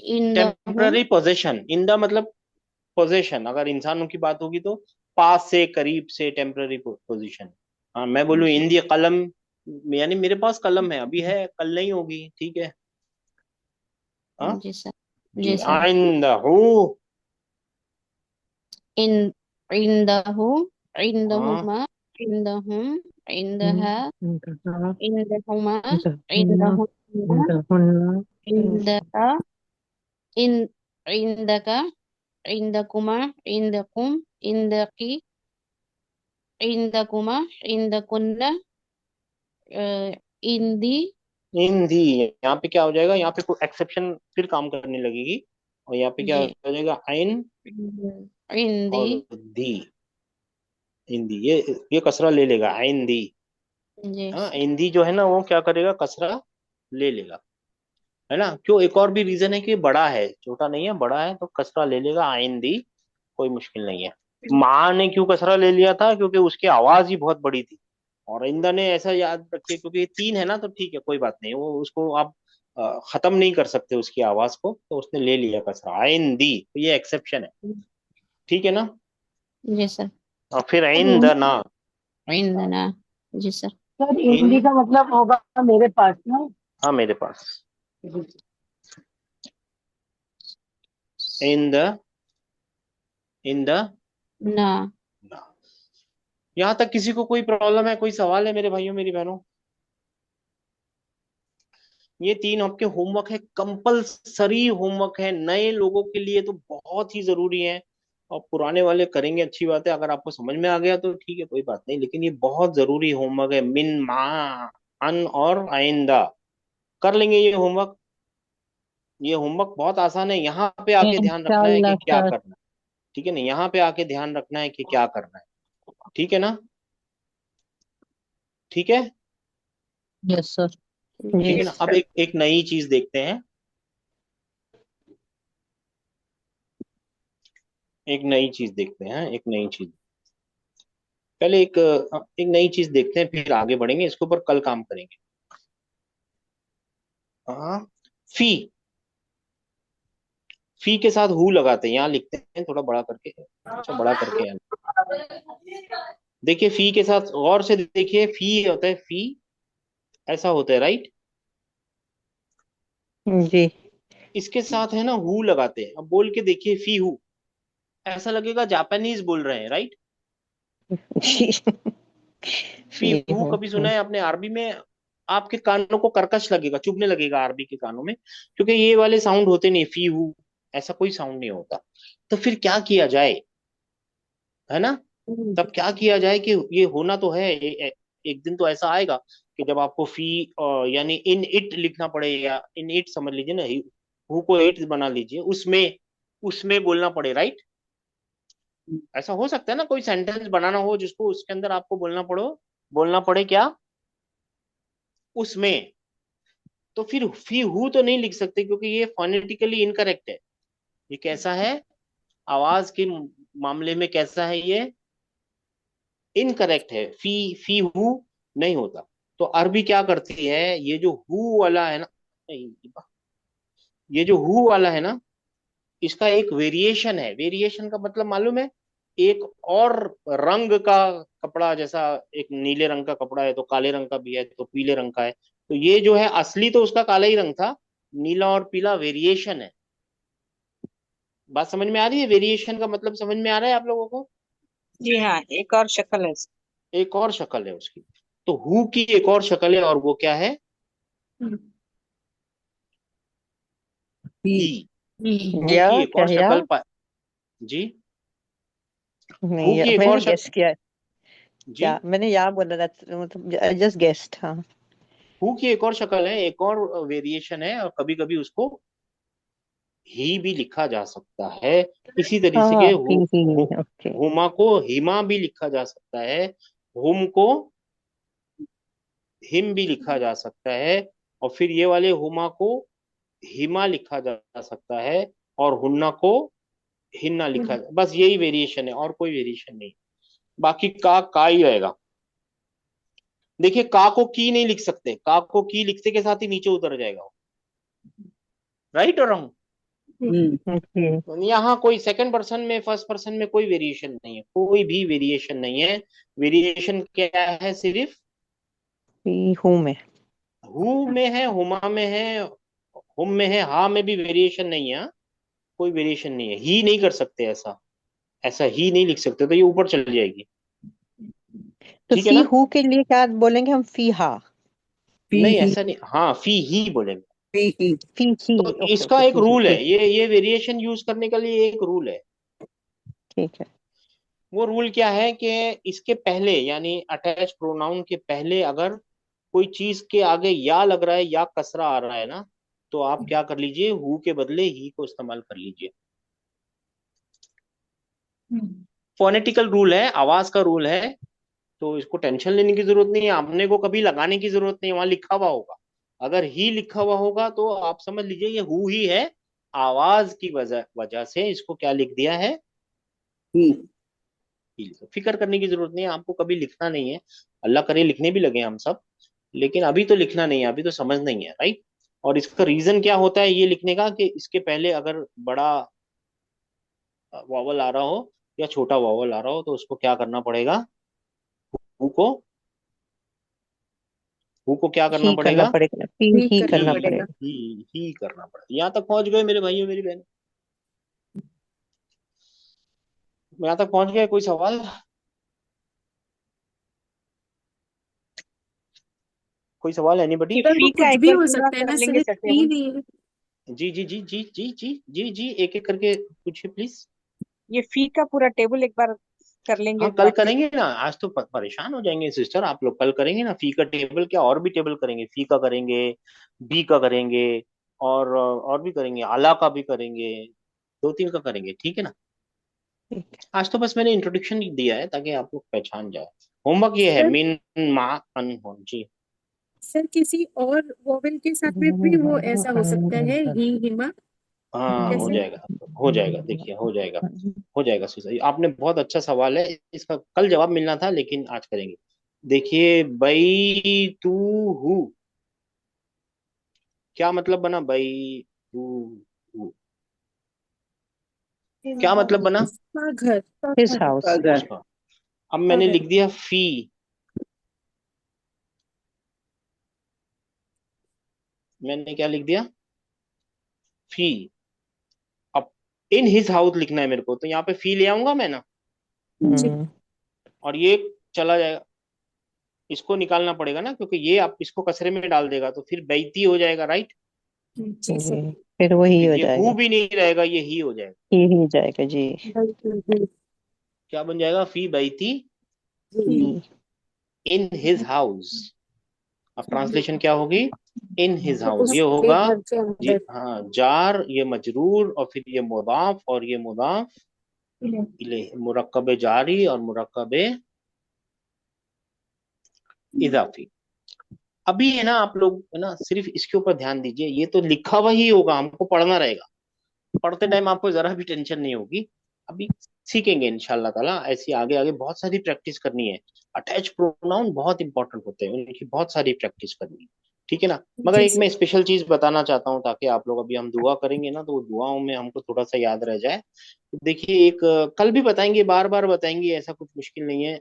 इंदहु टेम्पररी पोजेशन, इंदा मतलब पोजेशन, अगर इंसानों की बात होगी तो पास से, करीब से, टेम्पररी पोजीशन। हाँ, मैं बोलूँ इंदी कलम, यानी मेरे पास कलम है, अभी है, कल नहीं होगी, ठीक है। हाँ जी सर। जी, जी सर। आइंदहू। इन इंदहु, हाँ, इंदहुमा, इंदहुम, इंदहा, इंदहा, इंदहुमा, इंदहुन्ना, इंदहुन्ना, इंदहुन्ना, इंदका, इन इंदका, इंदकुमा, इंदकुम, इंदकी, इंदकुमा, इंदकुन्ना, इंदी। हिंदी। यहाँ पे क्या हो जाएगा, यहाँ पे कोई एक्सेप्शन फिर काम करने लगेगी। और यहाँ पे क्या जी हो जाएगा, आइन इंदी और दी, इंदी, ये कसरा ले लेगा, आइन दी। जी हाँ, इंदी जो है ना वो क्या करेगा, कसरा ले लेगा, है ना। क्यों, एक और भी रीजन है कि बड़ा है, छोटा नहीं है, बड़ा है, तो कसरा ले लेगा, आइन दी, कोई मुश्किल नहीं है। माँ ने क्यों कसरा ले लिया था, क्योंकि उसकी आवाज ही बहुत बड़ी थी। और इंदा ने ऐसा याद रखिए, क्योंकि ये तीन है ना, तो ठीक है, कोई बात नहीं, वो उसको आप खत्म नहीं कर सकते उसकी आवाज को, तो उसने ले लिया कसरा, आइन दी, तो ये एक्सेप्शन है, ठीक है ना। जी सर और फिर सर आइन द ना, इंदना जी सर सर इन, हिंदी का मतलब होगा मेरे पास ना। हाँ मेरे पास, इन द, इन द ना ना। यहाँ तक किसी को कोई प्रॉब्लम है, कोई सवाल है मेरे भाइयों मेरी बहनों? ये तीन आपके होमवर्क है, कंपलसरी होमवर्क है, नए लोगों के लिए तो बहुत ही जरूरी है। और पुराने वाले करेंगे, अच्छी बात है, अगर आपको समझ में आ गया तो ठीक है, कोई बात नहीं, लेकिन ये बहुत जरूरी होमवर्क है, मिन, मा, अन और आइंदा। कर लेंगे ये होमवर्क। ये होमवर्क बहुत आसान है, यहाँ पे आके ध्यान रखना है कि इंशाल्लाह क्या सर। करना है, ठीक है ना, यहाँ पे आके ध्यान रखना है कि क्या करना है, ठीक है ना, ठीक है, यस सर। ठीक जी है ना। अब एक एक नई चीज देखते हैं, एक नई चीज देखते हैं, एक नई चीज, पहले एक नई चीज देखते हैं, फिर आगे बढ़ेंगे, इसके ऊपर कल काम करेंगे। हाँ, फी, फी के साथ हु लगाते हैं, यहाँ लिखते हैं थोड़ा बड़ा करके, अच्छा बड़ा करके यहाँ देखिए, फी के साथ गौर से देखिए, फी होता है, फी ऐसा होता है, राइट। जी इसके साथ है ना हु लगाते हैं, अब बोल के देखिए, फी हु, ऐसा लगेगा जापानीज बोल रहे हैं, right. Ji fee fee who हूँ। कभी सुना है आपने अरबी में? आपके कानों को कर्कश लगेगा, चुभने लगेगा अरबी के कानों में, क्योंकि ये वाले साउंड होते नहीं, फी हु ऐसा कोई साउंड नहीं होता। तो फिर क्या किया जाए, है ना। तब क्या किया जाए कि ये होना तो है, एक दिन तो ऐसा आएगा कि जब आपको फी यानी इन इट लिखना पड़े, या इन इट समझ लीजिए ना, हु को इट बना लीजिए, उसमें, उसमें बोलना पड़े, राइट। ऐसा हो सकता है ना, कोई सेंटेंस बनाना हो जिसको उसके अंदर आपको बोलना पड़े क्या, उसमें। तो फिर फी हु तो नहीं लिख सकते, क्योंकि ये फोनेटिकली इनकरेक्ट है। ये कैसा है, आवाज के मामले में कैसा है ये, इनकरेक्ट है, फी फी हु नहीं होता। तो अरबी क्या करती है, ये जो हु वाला है ना, ये जो हु वाला है ना, इसका एक वेरिएशन है, वेरिएशन का मतलब मालूम है, एक और रंग का कपड़ा, जैसा एक नीले रंग का कपड़ा है तो काले रंग का भी है, तो पीले रंग का है, तो ये जो है असली तो उसका काला ही रंग था, नीला और पीला वेरिएशन है। बात समझ में आ रही है, वेरिएशन का मतलब समझ में आ रहा है आप लोगों को? जी हाँ, एक और शक्ल है। एक और शक्ल है उसकी। तो हु की एक और शक्ल है, और वो क्या है, ही। हु या की एक क्या और या शक्ल जी, हु नहीं या, की एक और मैंने शक्ल, गेस किया। जी, या मैंने या बोला था, मतलब आई जस्ट गेस्ड। हाँ हु की एक और शक्ल है, एक और वेरिएशन है, और कभी कभी उसको ही भी लिखा जा सकता है। इसी तरीके से के हाँ ही ओके। हुमा को हिमा भी लिखा जा सकता है, हुम को हिम भी लिखा जा सकता है, और फिर ये वाले हुमा को हिमा लिखा जा सकता है, और हुन्ना को हिन्ना लिखा, बस यही वेरिएशन है, और कोई वेरिएशन नहीं। बाकी का ही रहेगा। देखिए, का को की नहीं लिख सकते, का को की लिखते के साथ ही नीचे उतर जाएगा, राइट और रॉन्ग। ओके यहाँ कोई सेकंड पर्सन में, फर्स्ट पर्सन में कोई वेरिएशन नहीं है, कोई भी वेरिएशन नहीं है। वेरिएशन क्या है, सिर्फ ही हूँ मैं। हु में है, हुमा में है, हुम में है, हा में भी वेरिएशन नहीं है, हाँ? कोई वेरिएशन नहीं है, ही नहीं कर सकते ऐसा, ऐसा ही नहीं लिख सकते, तो ये ऊपर चल जाएगी, तो ठीक है फी ना। हु के लिए क्या बोलेंगे हम, फी हा। नहीं ऐसा नहीं, हाँ फी ही बोलेंगे। फी ही तो ओके इसका ओके, एक फी ही रूल है, ठीक। ये वेरिएशन यूज करने के लिए एक रूल है। ठीक है। वो रूल क्या है कि इसके पहले, यानी अटैच प्रोनाउन के पहले, अगर कोई चीज के आगे या लग रहा है या कसरा आ रहा है ना, तो आप क्या कर लीजिए, हु के बदले ही को इस्तेमाल कर लीजिए। फोनेटिकल रूल है, आवाज का रूल है, तो इसको टेंशन लेने की जरूरत नहीं है, आपने को कभी लगाने की जरूरत नहीं है, वहां लिखा हुआ होगा। अगर ही लिखा हुआ होगा तो आप समझ लीजिए ये हु ही है। आवाज की वजह वजह से इसको क्या लिख दिया है, ही। फिक्र करने की जरूरत नहीं है, आपको कभी लिखना नहीं है। अल्लाह करे लिखने भी लगे हम सब, लेकिन अभी तो लिखना नहीं है, अभी तो समझ नहीं है, राइट। और इसका रीजन क्या होता है ये लिखने का, कि इसके पहले अगर बड़ा वॉवल आ रहा हो या छोटा वॉवल आ रहा हो तो उसको क्या करना पड़ेगा, हु को हु को क्या करना ही करना पड़ेगा, पड़ेगा, ही ही करना करना ही पड़ेगा। पड़ेगा। ही करना पड़ेगा। यहाँ तक पहुंच गए मेरे भाइयों मेरी बहन, यहाँ तक पहुंच गए? कोई सवाल, कोई सवाल एनीबडी? ये सर वो फी का कुछ एक भी बार हो पूरा सकता है कर ना, लेंगे सिर्फ सर ही हम। नहीं है। जी जी जी जी जी जी जी जी, एक एक करके पूछिए प्लीज। ये फी का पूरा टेबल एक बार कर लेंगे हाँ कल प्रैक्टिस। करेंगे ना, आज तो परेशान हो जाएंगे सिस्टर आप लोग, कल करेंगे ना फी का टेबल, क्या और भी टेबल करेंगे, फी का करेंगे, बी का करेंगे, और भी करेंगे, आला का भी करेंगे, दो तीन का करेंगे, ठीक है ना। ठीक है। आज तो बस मैंने इंट्रोडक्शन दिया है ताकि आप लोग पहचान जाए। होमवर्क ये है सर मीन मा अन हो जी। सर किसी और वोवेल के साथ में भी वो ऐसा हो सकता है, ही हिमा हाँ हो जैसे। जाएगा, हो जाएगा, देखिए हो जाएगा, हो जाएगा सुसई, आपने बहुत अच्छा सवाल है, इसका कल जवाब मिलना था लेकिन आज करेंगे। देखिए बई तू हु, क्या मतलब बना बई तू हु, क्या मतलब बना उसका घर। His house. अगर उसका। अब मैंने लिख दिया फी, मैंने क्या लिख दिया, फी। अब इन हिज हाउस लिखना है मेरे को, तो यहाँ पे फी ले आऊंगा मैं ना, जी और ये चला जाएगा, इसको निकालना पड़ेगा ना, क्योंकि ये आप इसको कचरे में डाल देगा तो फिर बेइज्जती हो जाएगा, राइट। जी सर। जी, फिर वही फिर हो ये हु जाएगा, भी नहीं रहेगा, ये ही हो जाएगा। ही जाएगा जी। क्या बन जाएगा, फी बैती ही। In his house. अब ट्रांसलेशन क्या होगी, इन हिज तो हाउस, ये उसके होगा घर के जी, अंदर। हाँ जार, ये मजरूर, और फिर ये मुदाफ, और ये मुदाफ इलेह, मुरक्कब जारी और मुरक्कब इजाफी। अभी है ना आप लोग है ना, सिर्फ इसके ऊपर ध्यान दीजिए, ये तो लिखा हुआ ही होगा, हमको पढ़ना रहेगा, पढ़ते टाइम आपको जरा भी टेंशन नहीं होगी। अभी सीखेंगे इंशाल्लाह ताला, ऐसी आगे आगे बहुत सारी प्रैक्टिस करनी है। अटैच प्रोनाउन बहुत इंपॉर्टेंट होते हैं, उनकी बहुत सारी प्रैक्टिस करनी है, ठीक है ना। मगर जी एक सर। मैं स्पेशल चीज बताना चाहता हूँ, ताकि आप लोग, अभी हम दुआ करेंगे ना तो वो दुआओं में हमको थोड़ा सा याद रह जाए। तो देखिए एक कल भी बताएंगे, बार बार बताएंगे, ऐसा कुछ मुश्किल नहीं है,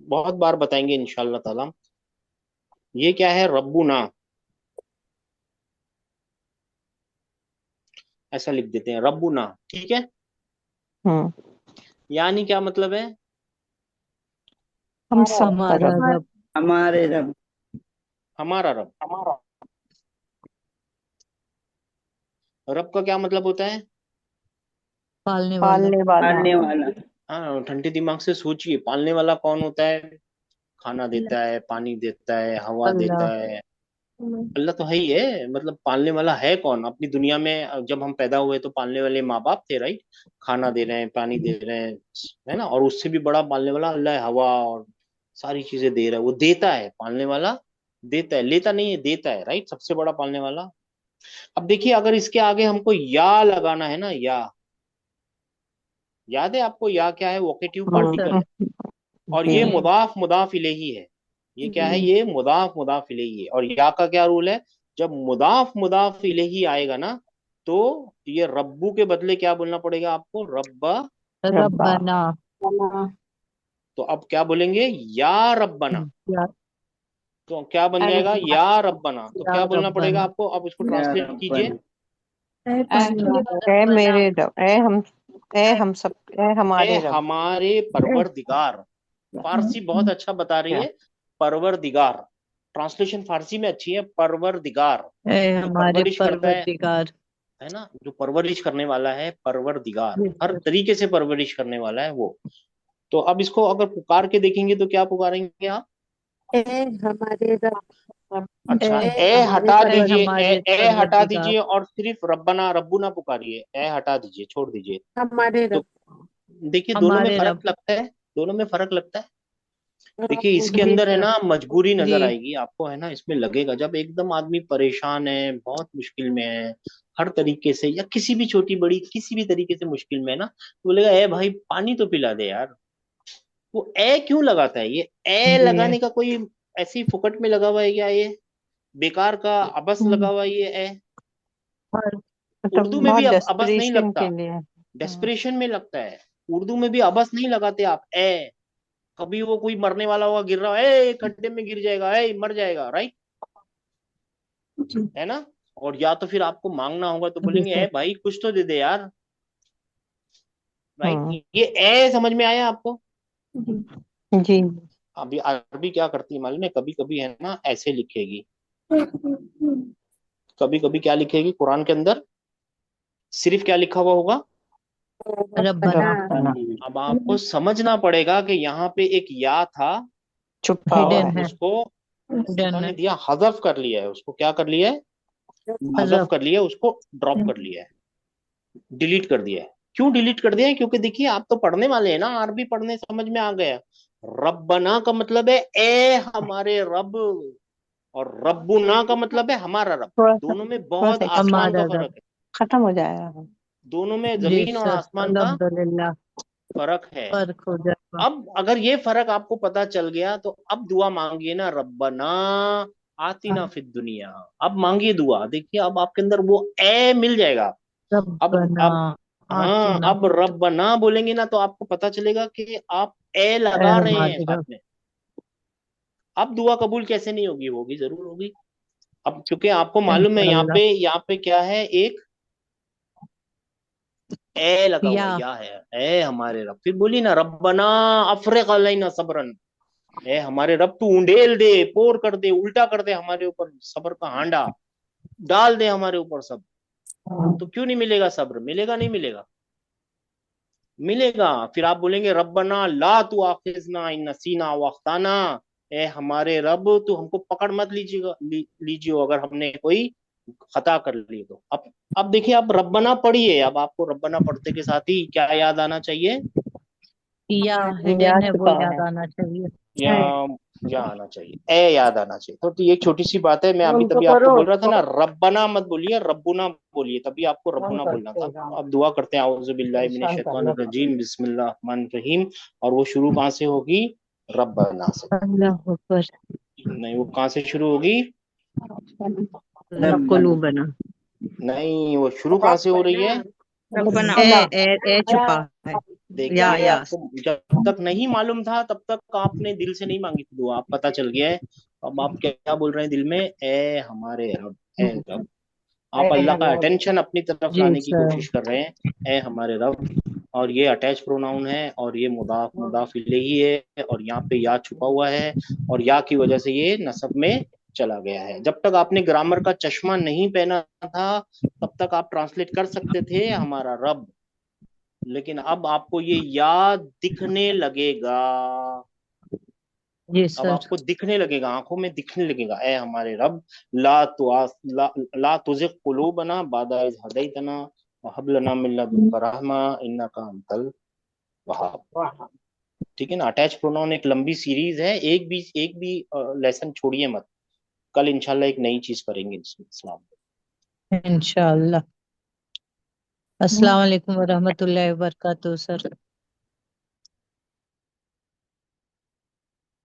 बहुत बार बताएंगे इंशाल्लाह ताला। ये क्या है, रब्बुना, ऐसा लिख देते हैं रब्बुना, ठीक है। हम्म। यानी क्या मतलब है, हम सबका हमारा रब। रब। हमारे रब। हमारा रब। रब का क्या मतलब होता है, पालने वाला। पालने वाला। मानने वाला। हाँ ठंडे दिमाग से सोचिए, पालने वाला कौन होता है, खाना देता है, पानी देता है, हवा देता अल्लाह। है, अल्लाह तो है ही है। मतलब पालने वाला है कौन अपनी दुनिया में, जब हम पैदा हुए तो पालने वाले माँ बाप थे, राइट। खाना दे रहे हैं, पानी दे रहे हैं, है ना, और उससे भी बड़ा पालने वाला अल्लाह है, हवा और सारी चीजें दे रहा है, वो देता है, पालने वाला देता है, लेता नहीं है, देता है, राइट, सबसे बड़ा पालने वाला। अब देखिए अगर इसके आगे हमको या लगाना है ना, या, याद है आपको या क्या है, वोकेटिव पार्टिकल है, और ये जी। मुदाफ मुदाफ इलेही है, ये क्या है, ये मुदाफ मुदाफ इलेही है। और या का क्या रूल है, जब मुदाफ मुदाफ इलेही आएगा ना, तो ये रब्बू के बदले क्या बोलना पड़ेगा आपको, रब्बा। रब्बा। रब्बना। तो अब क्या बोलेंगे, या रब्बना, या तो क्या बन जाएगा, या रब्बना, तो या क्या बोलना पड़ेगा रब्बना। आपको, अब इसको या ट्रांसलेट कीजिए। रब्बन। ए मेरे रब, ए हम, ए हम सब, ए ए हमारे रब। हमारे परवरदिगार, फारसी बहुत अच्छा बता रही क्या? है, परवरदिगार, ट्रांसलेशन फारसी में अच्छी है, परवरदिगार, ए जो हमारे परवरिश करता परवरदिगार। है ना, जो परवरिश करने वाला है, परवरदिगार, हर तरीके से परवरिश करने वाला है वो। तो अब इसको अगर पुकार के देखेंगे तो क्या पुकारेंगे आप, ए हमारे रब। अच्छा, ए ए हटा हमारे और दीजिए, हमारे ए हटा परवरदिगार। दीजिए और सिर्फ रब्बना रब्बुना पुकारिए, ए हटा दीजिए, छोड़ दीजिए। हमारे तो रब देखिए दोनों में हमारे फर्क रब। लगता है, दोनों में फर्क लगता है। देखिए इसके जी अंदर है सर। ना मजबूरी नजर जी। आएगी आपको, है ना, इसमें लगेगा जब एकदम आदमी परेशान है, बहुत मुश्किल में है हर तरीके से, या किसी भी छोटी बड़ी किसी भी तरीके से मुश्किल में है ना, तो बोलेगा ए भाई पानी तो पिला दे यार। वो ए क्यों लगाता है? ये ए जी। लगाने का कोई ऐसे ही फुकट में लगा हुआ है क्या? ये बेकार का अबस लगा हुआ है ये ए। और मतलब उर्दू में भी बहुत अबस नहीं डेस्परेशन लगता, के लिए। डेस्परेशन में लगता है। उर्दू में भी अबस नहीं लगाते आप ए। कभी वो कोई मरने वाला होगा, गिर रहा है, ए खड्डे में गिर जाएगा, ए मर जाएगा, राइट, है ना। और या तो फिर आपको मांगना होगा तो जी बोलेंगे सर। ए भाई कुछ तो दे दे यार, राइट। हम्म। ये ए समझ में आया आपको? जी। अभी अरबी क्या करती है मालूम है, कभी कभी है ना ऐसे लिखेगी, कभी कभी क्या लिखेगी कुरान के अंदर, सिर्फ क्या लिखा हुआ होगा। रब्बना। रब्बना अब आपको समझना पड़ेगा कि यहाँ पे एक या था छुपा हुआ और हिडन है। है। उसको हिडन अल्लाह ने है। दिया हजफ कर लिया है, उसको क्या कर लिया है, हजफ रब। कर लिया है, उसको ड्रॉप कर लिया है, डिलीट कर दिया है। क्यों डिलीट कर दिया है? क्योंकि देखिए आप तो पढ़ने वाले हैं ना, अरबी पढ़ने समझ में आ गया। रब्बना का मतलब है ए हमारे रब, और रब्बुना का मतलब है हमारा रब। दोनों में थोड़ा बहुत सा आसमान का हमारा रब। फर्क है, खत्म हो जाएगा। दोनों में जी जमीन और सर आसमान का अल्हम्दुलिल्लाह। फर्क है। फर्क हो जाएगा। अब अगर ये फर्क आपको पता चल गया तो अब दुआ मांगिए ना, रब्बना आतिना फिद दुनिया। अब मांगिए दुआ, देखिए अब आपके अंदर वो ए मिल जाएगा। रब्बना अब हाँ, आतिना। अब रब्बना बोलेंगे ना तो आपको पता चलेगा कि आप ए ऐ लगा रहे हैं हमारे साथ रब। में। अब दुआ कबूल कैसे नहीं होगी? होगी, जरूर होगी। अब क्योंकि आपको मालूम है इंशाअल्लाह। यहाँ पे क्या है, एक ए लगा हुआ है, या। या है ए हमारे रब। फिर बोली ना रब्बना अफरिग अलैना सब्रन, ए हमारे रब तू उंडेल दे, पोर कर दे, उल्टा कर दे हमारे ऊपर सब्र का हांडा, डाल दे हमारे ऊपर सब। तो क्यों नहीं मिलेगा सब्र? मिलेगा, नहीं मिलेगा? मिलेगा। फिर आप बोलेंगे रब्बना ला तू आखिजना इन नसीना व अख्ताना, ए हमारे रब तू हमको पकड़ मत लीजिएगा, लीजिए अगर हमने कोई खता कर ली तो। अब देखिए आप रब्बना पढ़िए, अब आपको रब्बना पढ़ते के साथ ही क्या याद आना चाहिए? या या हिडन है वो छुपा याद है। आना चाहिए। या या आना चाहिए, ए याद आना चाहिए। तो ये एक छोटी सी बात है, मैं अभी फोन तो तभी आपको करो बोल रहा था उसको। ना, रब्बना मत बोलिए, रब्बुना बोलिए, तभी आपको फोन रब्बुना बोलना करते था। हैं, अब दुआ करते हैं, औज़ु बिल्लाहि मिनश परेशान करना शैतानिर पड़ेगा। रजीम, बिस्मिल्लाहिर रहमानिर रहीम। और वो शुरू कहाँ से होगी? रब्बना से। अल्लाह अकबर। नहीं, वो कहाँ से शुरू होगी? रब्बना। कुलूबना। नहीं, वो शुरू कहाँ से हो रही है? रब्बना। ए छुपा है। देखिए या आपको जब तक नहीं मालूम था तब तक आपने दिल से नहीं मांगी थी दुआ, आप पता चल गया है। अब आप क्या क्या बोल रहे हैं दिल में, ए हमारे रब, ए रब। आप अल्लाह का अटेंशन अपनी तरफ जी लाने की सर। कोशिश कर रहे हैं, ए हमारे रब। और ये अटैच प्रोनाउन है, और ये मुदाफ मुदाफ इलैही है, और यहाँ पे या छुपा हुआ है, और या की वजह से ये नसब में चला गया है। जब तक आपने ग्रामर का चश्मा नहीं पहना था तब तक आप ट्रांसलेट कर सकते थे हमारा रब, लेकिन अब आपको ये याद दिखने लगेगा। जी अब सर। आपको दिखने लगेगा, आंखों में दिखने लगेगा, ए हमारे रब, ला ला तुज़िग़ क़ुलूबना बअद इज़ हदैतना व हब लना मिन लदुनका रहमा इन्नका अंतल वहाब। ठीक है ना। अटैच प्रोनाउन एक लंबी सीरीज है, एक भी लेसन छोड़िए मत। कल इंशाल्लाह एक नई चीज करेंगे इसमें। इस्लाम इंशाअल्लाह। अस्सलाम वालेकुम व रहमतुल्लाहि व बरकातहू सर।